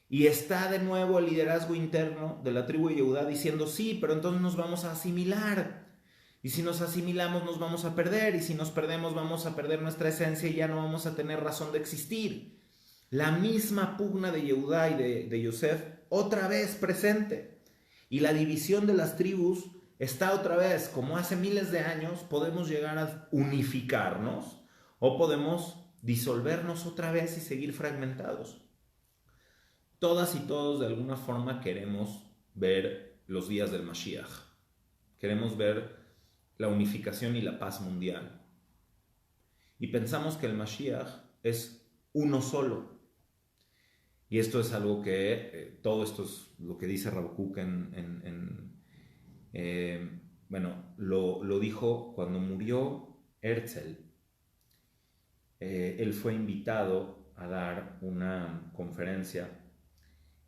Y está de nuevo el liderazgo interno de la tribu de Yehudá diciendo: sí, pero entonces nos vamos a asimilar. Y si nos asimilamos nos vamos a perder, y si nos perdemos vamos a perder nuestra esencia y ya no vamos a tener razón de existir. La misma pugna de Yehudá y de Yosef otra vez presente. Y la división de las tribus está otra vez, como hace miles de años. Podemos llegar a unificarnos o podemos disolvernos otra vez y seguir fragmentados. Todas y todos de alguna forma queremos ver los días del Mashiach. Queremos ver la unificación y la paz mundial. Y pensamos que el Mashiach es uno solo. Y esto es algo que, todo esto es lo que dice Habacuc lo dijo cuando murió Herzl. Él fue invitado a dar una conferencia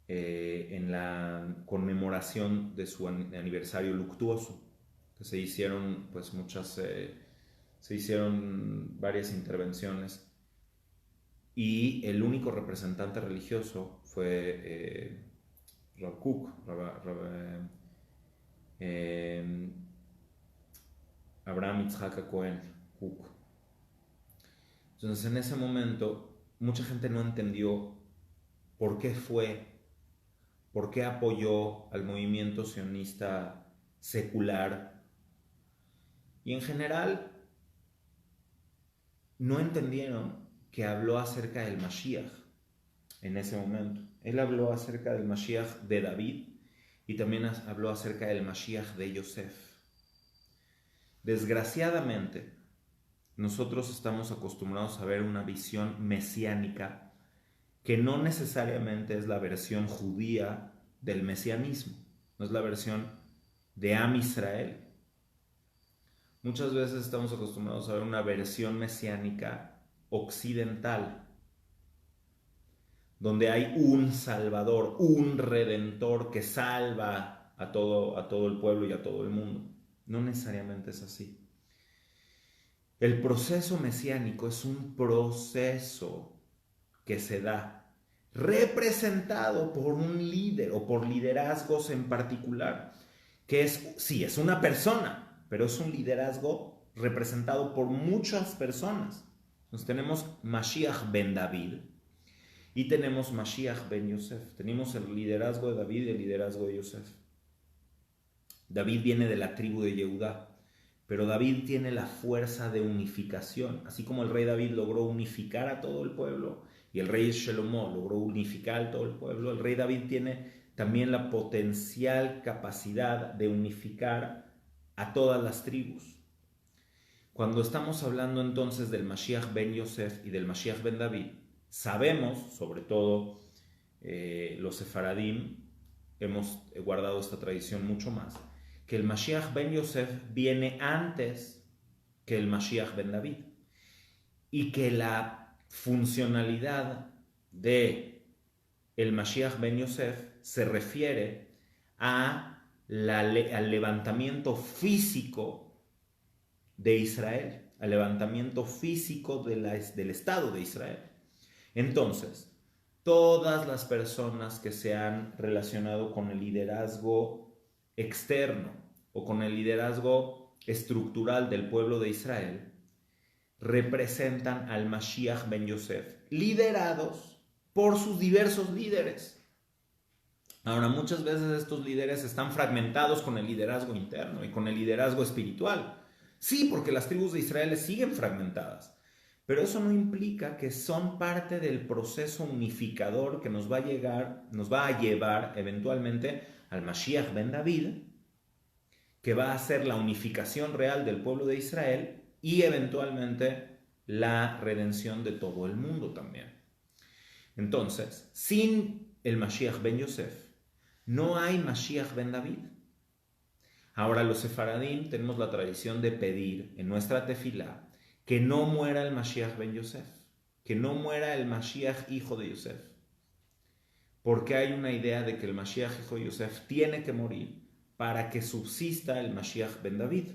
en la conmemoración de su aniversario luctuoso. Se hicieron se hicieron varias intervenciones y el único representante religioso fue Rav Kook, Abraham Yitzhak Cohen Kook. Entonces, en ese momento mucha gente no entendió por qué apoyó al movimiento sionista secular. Y en general no entendieron que habló acerca del Mashiach en ese momento. Él habló acerca del Mashiach de David y también habló acerca del Mashiach de Yosef. Desgraciadamente, nosotros estamos acostumbrados a ver una visión mesiánica que no necesariamente es la versión judía del mesianismo, no es la versión de Am Israel. Muchas veces estamos acostumbrados a ver una versión mesiánica occidental, donde hay un salvador, un redentor que salva a todo el pueblo y a todo el mundo. No necesariamente es así. El proceso mesiánico es un proceso que se da representado por un líder o por liderazgos en particular, que es una persona, pero es un liderazgo representado por muchas personas. Entonces tenemos Mashiach ben David y tenemos Mashiach ben Yosef. Tenemos el liderazgo de David y el liderazgo de Yosef. David viene de la tribu de Yehudá, pero David tiene la fuerza de unificación. Así como el rey David logró unificar a todo el pueblo y el rey Shlomo logró unificar a todo el pueblo, el rey David tiene también la potencial capacidad de unificar a todas las tribus. Cuando estamos hablando entonces del Mashiach ben Yosef y del Mashiach ben David, sabemos, sobre todo los sefaradim, hemos guardado esta tradición mucho más, que el Mashiach ben Yosef viene antes que el Mashiach ben David y que la funcionalidad de el Mashiach ben Yosef se refiere al levantamiento físico de Israel, al levantamiento físico del Estado de Israel. Entonces, todas las personas que se han relacionado con el liderazgo externo o con el liderazgo estructural del pueblo de Israel representan al Mashiach ben Yosef, liderados por sus diversos líderes. Ahora, muchas veces estos líderes están fragmentados con el liderazgo interno y con el liderazgo espiritual. Sí, porque las tribus de Israel siguen fragmentadas, pero eso no implica que son parte del proceso unificador que nos va a llevar eventualmente al Mashiach ben David, que va a hacer la unificación real del pueblo de Israel y eventualmente la redención de todo el mundo también. Entonces, sin el Mashiach ben Yosef, no hay Mashiach ben David. Ahora los sefaradim tenemos la tradición de pedir en nuestra tefilá que no muera el Mashiach ben Yosef, que no muera el Mashiach hijo de Yosef, porque hay una idea de que el Mashiach hijo de Yosef tiene que morir para que subsista el Mashiach ben David.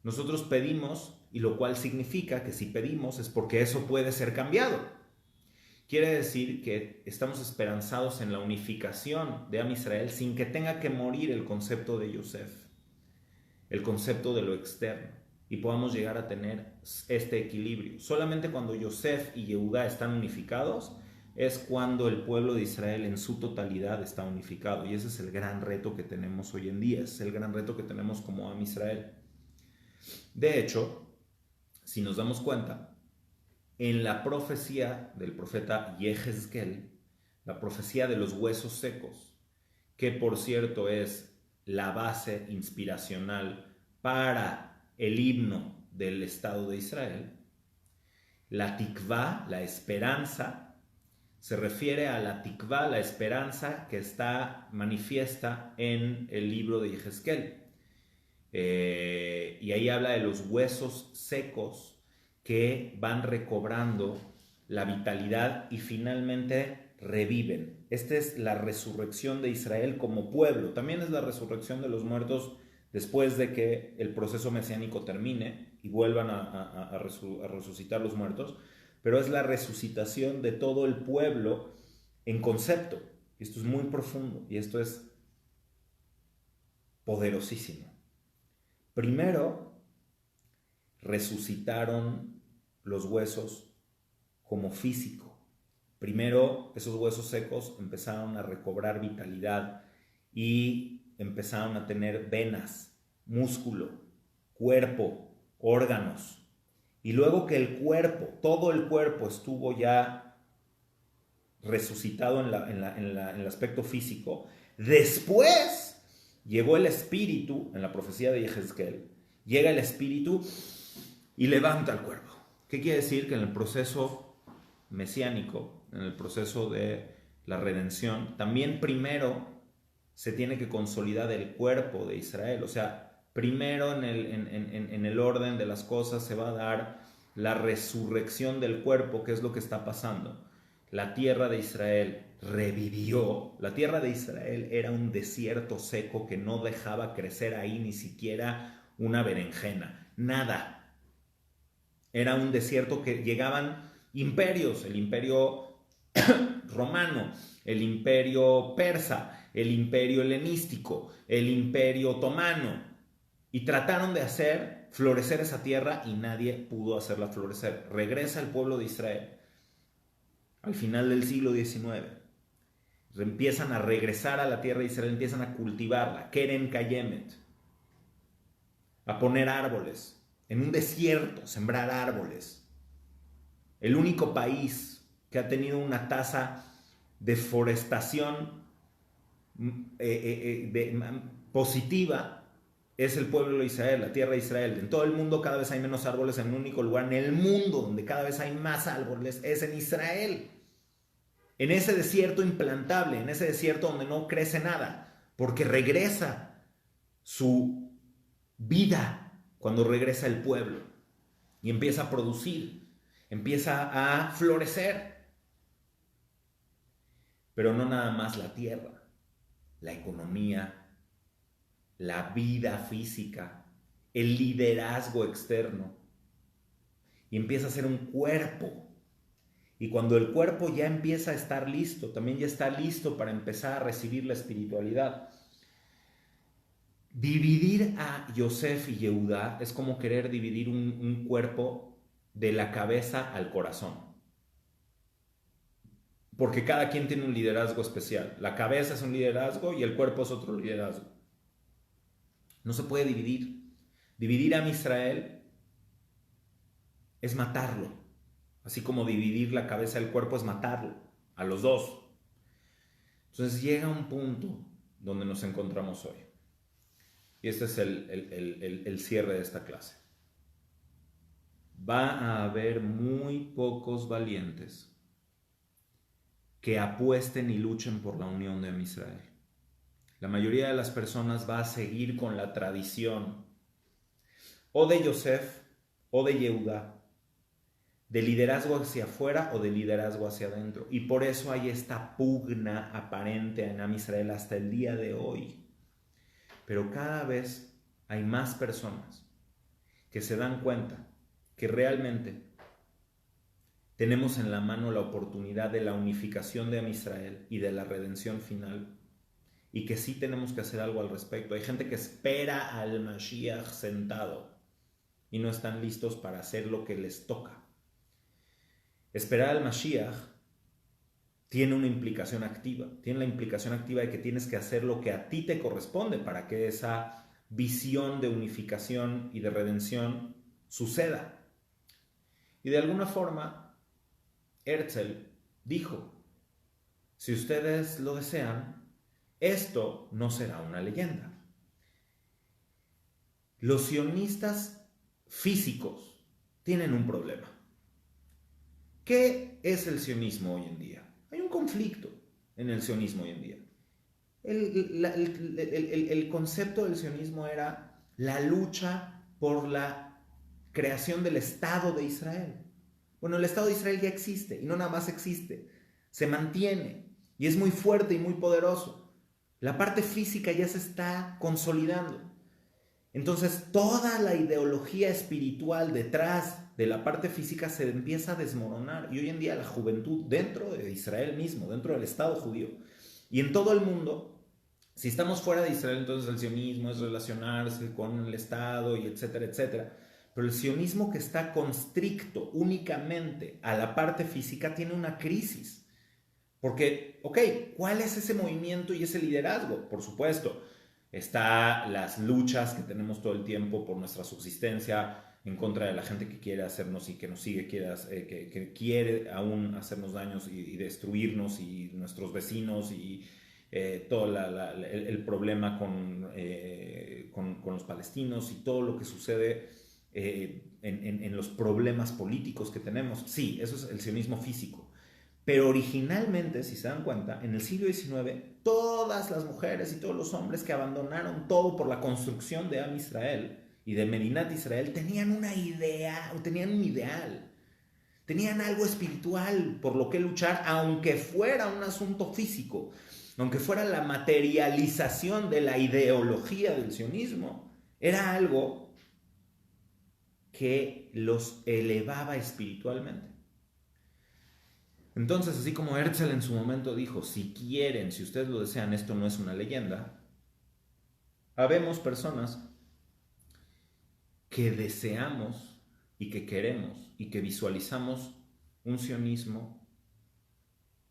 Nosotros pedimos, y lo cual significa que si pedimos es porque eso puede ser cambiado. Quiere decir que estamos esperanzados en la unificación de Am Israel sin que tenga que morir el concepto de Yosef, el concepto de lo externo, y podamos llegar a tener este equilibrio. Solamente cuando Yosef y Yehudá están unificados es cuando el pueblo de Israel en su totalidad está unificado, y ese es el gran reto que tenemos hoy en día, es el gran reto que tenemos como Am Israel. De hecho, si nos damos cuenta, en la profecía del profeta Yehezkel, la profecía de los huesos secos, que por cierto es la base inspiracional para el himno del Estado de Israel, la tikvá, la esperanza, se refiere a la tikvá, la esperanza que está manifiesta en el libro de Yehezkel. Y ahí habla de los huesos secos que van recobrando la vitalidad y finalmente reviven. Esta es la resurrección de Israel como pueblo. También es la resurrección de los muertos después de que el proceso mesiánico termine y vuelvan a resucitar los muertos, pero es la resucitación de todo el pueblo en concepto. Esto es muy profundo y esto es poderosísimo. Primero, resucitaron los huesos como físico. Primero, esos huesos secos empezaron a recobrar vitalidad y empezaron a tener venas, músculo, cuerpo, órganos. Y luego que el cuerpo, todo el cuerpo estuvo ya resucitado en el aspecto físico, después llegó el espíritu, en la profecía de Yehezkel, llega el espíritu y levanta el cuerpo. ¿Qué quiere decir? Que en el proceso mesiánico, en el proceso de la redención, también primero se tiene que consolidar el cuerpo de Israel. O sea, primero en el orden de las cosas se va a dar la resurrección del cuerpo, que es lo que está pasando. La tierra de Israel revivió. La tierra de Israel era un desierto seco que no dejaba crecer ahí ni siquiera una berenjena, nada. Era un desierto que llegaban imperios, el imperio romano, el imperio persa, el imperio helenístico, el imperio otomano, y trataron de hacer florecer esa tierra y nadie pudo hacerla florecer. Regresa el pueblo de Israel al final del siglo XIX. Empiezan a regresar a la tierra de Israel, empiezan a cultivarla, Keren Kayemet. a poner árboles, en un desierto, sembrar árboles. El único país que ha tenido una tasa de forestación positiva es el pueblo de Israel, la tierra de Israel. En todo el mundo cada vez hay menos árboles, en un único lugar en el mundo donde cada vez hay más árboles es en Israel. En ese desierto implantable, en ese desierto donde no crece nada, porque regresa su vida cuando regresa el pueblo y empieza a producir, empieza a florecer. Pero no nada más la tierra, la economía, la vida física, el liderazgo externo. Y empieza a ser un cuerpo. Y cuando el cuerpo ya empieza a estar listo, también ya está listo para empezar a recibir la espiritualidad. Dividir a Yosef y Yehudá es como querer dividir un cuerpo de la cabeza al corazón. Porque cada quien tiene un liderazgo especial. La cabeza es un liderazgo y el cuerpo es otro liderazgo. No se puede dividir. Dividir a Israel es matarlo. Así como dividir la cabeza del cuerpo es matarlo. A los dos. Entonces llega un punto donde nos encontramos hoy. Y este es el cierre de esta clase. Va a haber muy pocos valientes que apuesten y luchen por la unión de Israel. La mayoría de las personas va a seguir con la tradición o de Yosef o de Yehudá, de liderazgo hacia afuera o de liderazgo hacia adentro. Y por eso hay esta pugna aparente en Israel hasta el día de hoy. Pero cada vez hay más personas que se dan cuenta que realmente tenemos en la mano la oportunidad de la unificación de Israel y de la redención final, y que sí tenemos que hacer algo al respecto. Hay gente que espera al Mashiach sentado y no están listos para hacer lo que les toca. Esperar al Mashiach tiene una implicación activa. Tiene la implicación activa de que tienes que hacer lo que a ti te corresponde para que esa visión de unificación y de redención suceda. Y de alguna forma, Herzl dijo, si ustedes lo desean, esto no será una leyenda. Los sionistas físicos tienen un problema. ¿Qué es el sionismo hoy en día? Hay un conflicto en el sionismo hoy en día. El concepto del sionismo era la lucha por la creación del Estado de Israel. Bueno, el Estado de Israel ya existe, y no nada más existe, se mantiene, y es muy fuerte y muy poderoso. La parte física ya se está consolidando. Entonces, toda la ideología espiritual detrás de la parte física se empieza a desmoronar. Y hoy en día la juventud dentro de Israel mismo, dentro del Estado judío, y en todo el mundo, si estamos fuera de Israel, entonces el sionismo es relacionarse con el Estado y etcétera, etcétera. Pero el sionismo que está constricto únicamente a la parte física tiene una crisis. Porque, ¿cuál es ese movimiento y ese liderazgo? Por supuesto, está las luchas que tenemos todo el tiempo por nuestra subsistencia en contra de la gente que quiere hacernos y que nos sigue, que quiere aún hacernos daños y destruirnos, y nuestros vecinos, y todo el problema con los palestinos y todo lo que sucede en los problemas políticos que tenemos. Sí, eso es el sionismo físico. Pero originalmente, si se dan cuenta, en el siglo XIX, todas las mujeres y todos los hombres que abandonaron todo por la construcción de Am Israel y de Medinat Israel tenían una idea, tenían un ideal, tenían algo espiritual por lo que luchar, aunque fuera un asunto físico, aunque fuera la materialización de la ideología del sionismo, era algo que los elevaba espiritualmente. Entonces, así como Herzl en su momento dijo, si quieren, si ustedes lo desean, esto no es una leyenda, habemos personas que deseamos y que queremos y que visualizamos un sionismo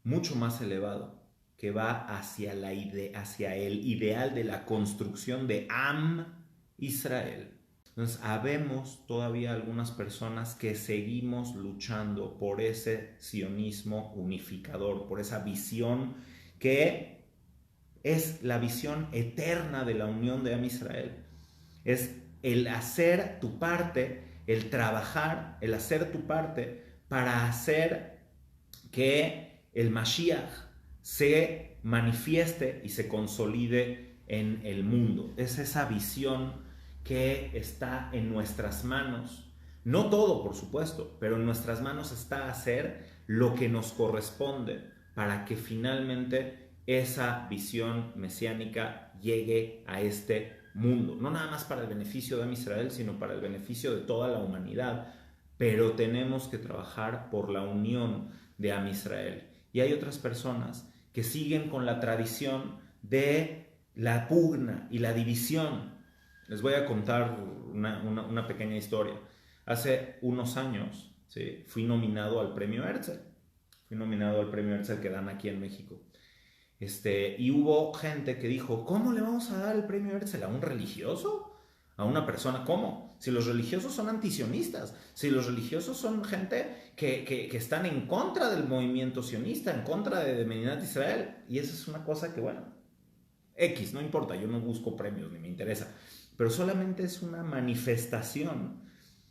mucho más elevado, que va hacia el ideal de la construcción de Am Israel. Entonces, habemos todavía algunas personas que seguimos luchando por ese sionismo unificador, por esa visión que es la visión eterna de la unión de Am Israel. Es el hacer tu parte, el trabajar, el hacer tu parte para hacer que el Mashiach se manifieste y se consolide en el mundo. Es esa visión que está en nuestras manos. No todo, por supuesto, pero en nuestras manos está hacer lo que nos corresponde para que finalmente esa visión mesiánica llegue a este mundo. No nada más para el beneficio de Israel, sino para el beneficio de toda la humanidad. Pero tenemos que trabajar por la unión de Am Israel. Y hay otras personas que siguen con la tradición de la pugna y la división. Les voy a contar una pequeña historia. Hace unos años, ¿sí?, fui nominado al premio Herzl. Fui nominado al premio Herzl que dan aquí en México. Y hubo gente que dijo, ¿cómo le vamos a dar el premio Herzl a un religioso? ¿A una persona? ¿Cómo? Si los religiosos son antisionistas, si los religiosos son gente que están en contra del movimiento sionista, en contra de Medinat Israel. Y esa es una cosa que, bueno, X, no importa, yo no busco premios ni me interesa. Pero solamente es una manifestación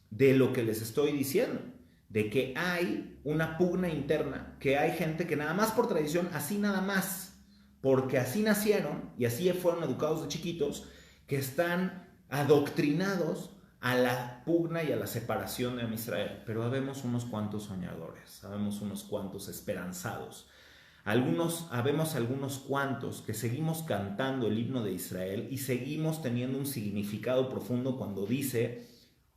de lo que les estoy diciendo, de que hay una pugna interna, que hay gente que nada más por tradición, así nada más, porque así nacieron y así fueron educados de chiquitos, que están adoctrinados a la pugna y a la separación de Israel. Pero habemos unos cuantos soñadores, habemos unos cuantos esperanzados. Habemos algunos cuantos que seguimos cantando el himno de Israel y seguimos teniendo un significado profundo cuando dice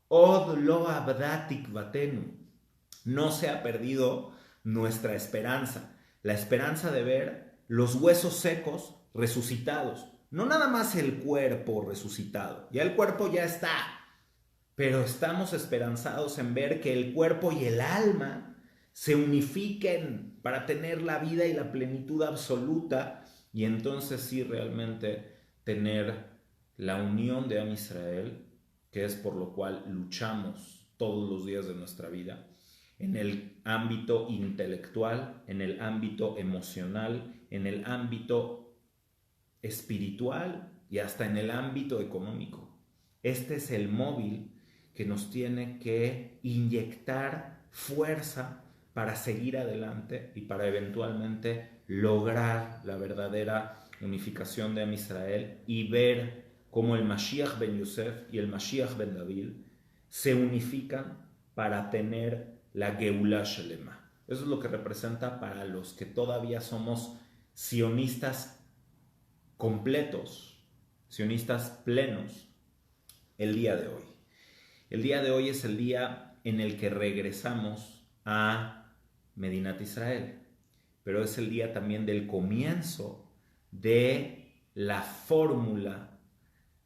Od lo abda tikvatenu. No se ha perdido nuestra esperanza, la esperanza de ver los huesos secos resucitados. No nada más el cuerpo resucitado, ya el cuerpo ya está, pero estamos esperanzados en ver que el cuerpo y el alma se unifiquen para tener la vida y la plenitud absoluta y entonces sí realmente tener la unión de Am Israel, que es por lo cual luchamos todos los días de nuestra vida, en el ámbito intelectual, en el ámbito emocional, en el ámbito espiritual y hasta en el ámbito económico. Este es el móvil que nos tiene que inyectar fuerza para seguir adelante y para eventualmente lograr la verdadera unificación de Am Israel y ver cómo el Mashiach ben Yosef y el Mashiach ben David se unifican para tener la Geulah Shelema. Eso es lo que representa para los que todavía somos sionistas completos, sionistas plenos, el día de hoy. El día de hoy es el día en el que regresamos a Medinat Israel, pero es el día también del comienzo de la fórmula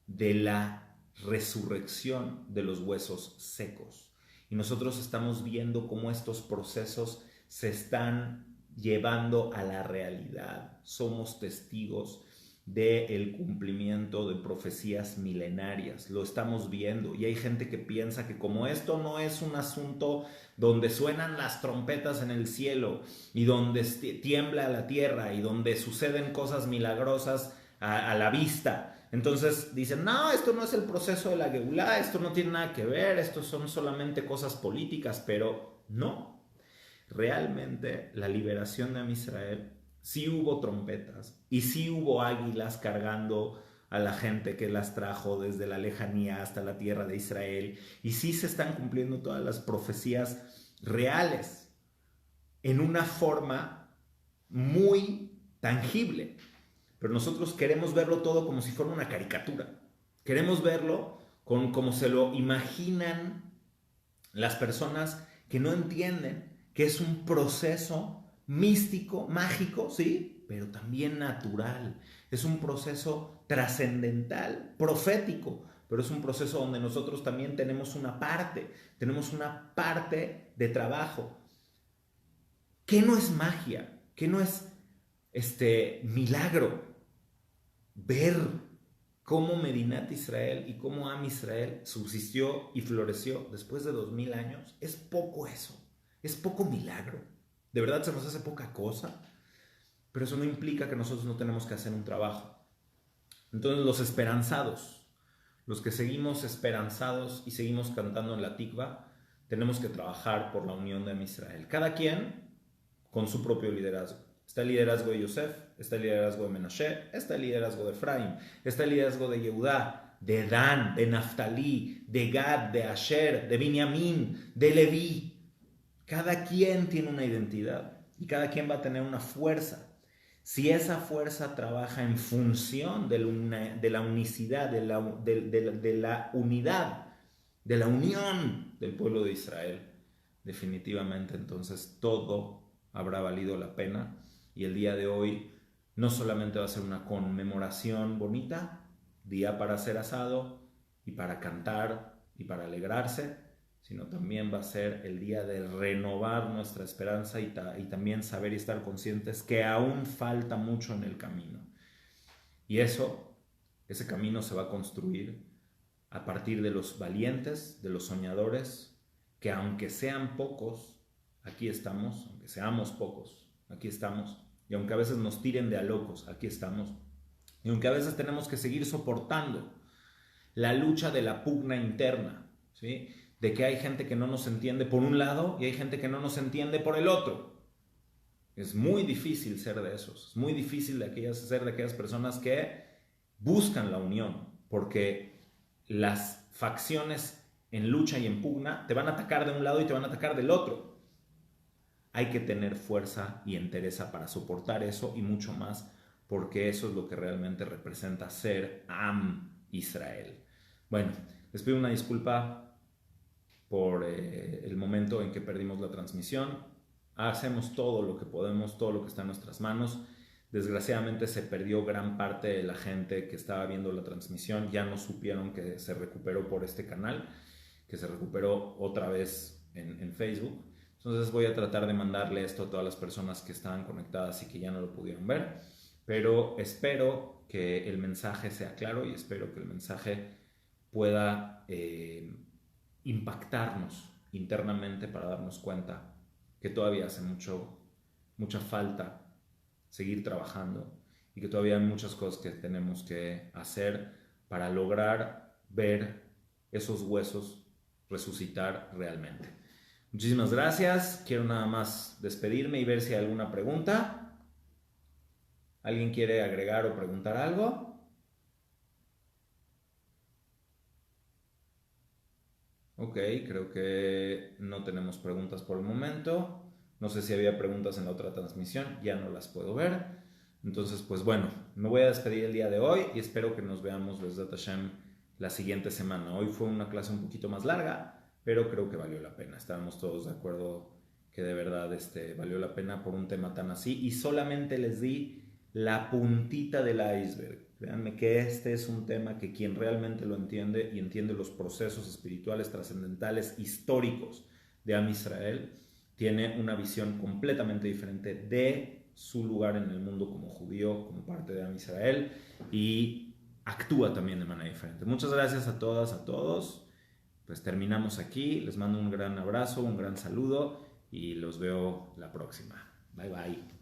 de la resurrección de los huesos secos. Y nosotros estamos viendo cómo estos procesos se están llevando a la realidad. Somos testigos del cumplimiento de profecías milenarias, lo estamos viendo y hay gente que piensa que como esto no es un asunto donde suenan las trompetas en el cielo y donde tiembla la tierra y donde suceden cosas milagrosas a la vista, entonces dicen, no, esto no es el proceso de la Geulah, esto no tiene nada que ver, esto son solamente cosas políticas, pero no, realmente la liberación de Am Israel sí hubo trompetas y sí hubo águilas cargando a la gente que las trajo desde la lejanía hasta la tierra de Israel y sí se están cumpliendo todas las profecías reales en una forma muy tangible, pero nosotros queremos verlo todo como si fuera una caricatura, queremos verlo como se lo imaginan las personas que no entienden que es un proceso místico, mágico, sí, pero también natural. Es un proceso trascendental, profético, pero es un proceso donde nosotros también tenemos una parte de trabajo. ¿Qué no es magia? ¿Qué no es milagro? Ver cómo Medinat Israel y cómo Am Israel subsistió y floreció después de 2000 años, es poco eso, es poco milagro. De verdad se nos hace poca cosa, pero eso no implica que nosotros no tenemos que hacer un trabajo. Entonces los esperanzados, los que seguimos esperanzados y seguimos cantando en la tikva, tenemos que trabajar por la unión de Am Israel. Cada quien con su propio liderazgo. Está el liderazgo de Yosef, está el liderazgo de Menashe, está el liderazgo de Efraín, está el liderazgo de Yehudá, de Dan, de Naftalí, de Gad, de Asher, de Binyamin, de Leví. Cada quien tiene una identidad y cada quien va a tener una fuerza. Si esa fuerza trabaja en función de la unicidad, de la unidad, de la unión del pueblo de Israel, definitivamente entonces todo habrá valido la pena. Y el día de hoy no solamente va a ser una conmemoración bonita, día para hacer asado y para cantar y para alegrarse, sino también va a ser el día de renovar nuestra esperanza y también saber y estar conscientes que aún falta mucho en el camino. Y ese camino se va a construir a partir de los valientes, de los soñadores, que aunque sean pocos, aquí estamos, aunque seamos pocos, aquí estamos, y aunque a veces nos tiren de a locos, aquí estamos, y aunque a veces tenemos que seguir soportando la lucha de la pugna interna, ¿sí? De que hay gente que no nos entiende por un lado y hay gente que no nos entiende por el otro. Es muy difícil ser de esos, es muy difícil ser de aquellas personas que buscan la unión, porque las facciones en lucha y en pugna te van a atacar de un lado y te van a atacar del otro. Hay que tener fuerza y entereza para soportar eso y mucho más, porque eso es lo que realmente representa ser Am Israel. Bueno, les pido una disculpa por el momento en que perdimos la transmisión. Hacemos todo lo que podemos, todo lo que está en nuestras manos. Desgraciadamente se perdió gran parte de la gente que estaba viendo la transmisión. Ya no supieron que se recuperó por este canal, que se recuperó otra vez en Facebook. Entonces voy a tratar de mandarle esto a todas las personas que estaban conectadas y que ya no lo pudieron ver. Pero espero que el mensaje sea claro y espero que el mensaje pueda impactarnos internamente para darnos cuenta que todavía hace mucha falta seguir trabajando y que todavía hay muchas cosas que tenemos que hacer para lograr ver esos huesos resucitar realmente. Muchísimas gracias. Quiero nada más despedirme y ver si hay alguna pregunta. ¿Alguien quiere agregar o preguntar algo? Ok, creo que no tenemos preguntas por el momento. No sé si había preguntas en la otra transmisión, ya no las puedo ver. Entonces, pues bueno, me voy a despedir el día de hoy y espero que nos veamos, Besdat Hashem, la siguiente semana. Hoy fue una clase un poquito más larga, pero creo que valió la pena. Estábamos todos de acuerdo que de verdad valió la pena por un tema tan así. Y solamente les di la puntita del iceberg. Créanme que este es un tema que quien realmente lo entiende y entiende los procesos espirituales, trascendentales, históricos de Am Israel, tiene una visión completamente diferente de su lugar en el mundo como judío, como parte de Am Israel, y actúa también de manera diferente. Muchas gracias a todas, a todos. Pues terminamos aquí. Les mando un gran abrazo, un gran saludo y los veo la próxima. Bye bye.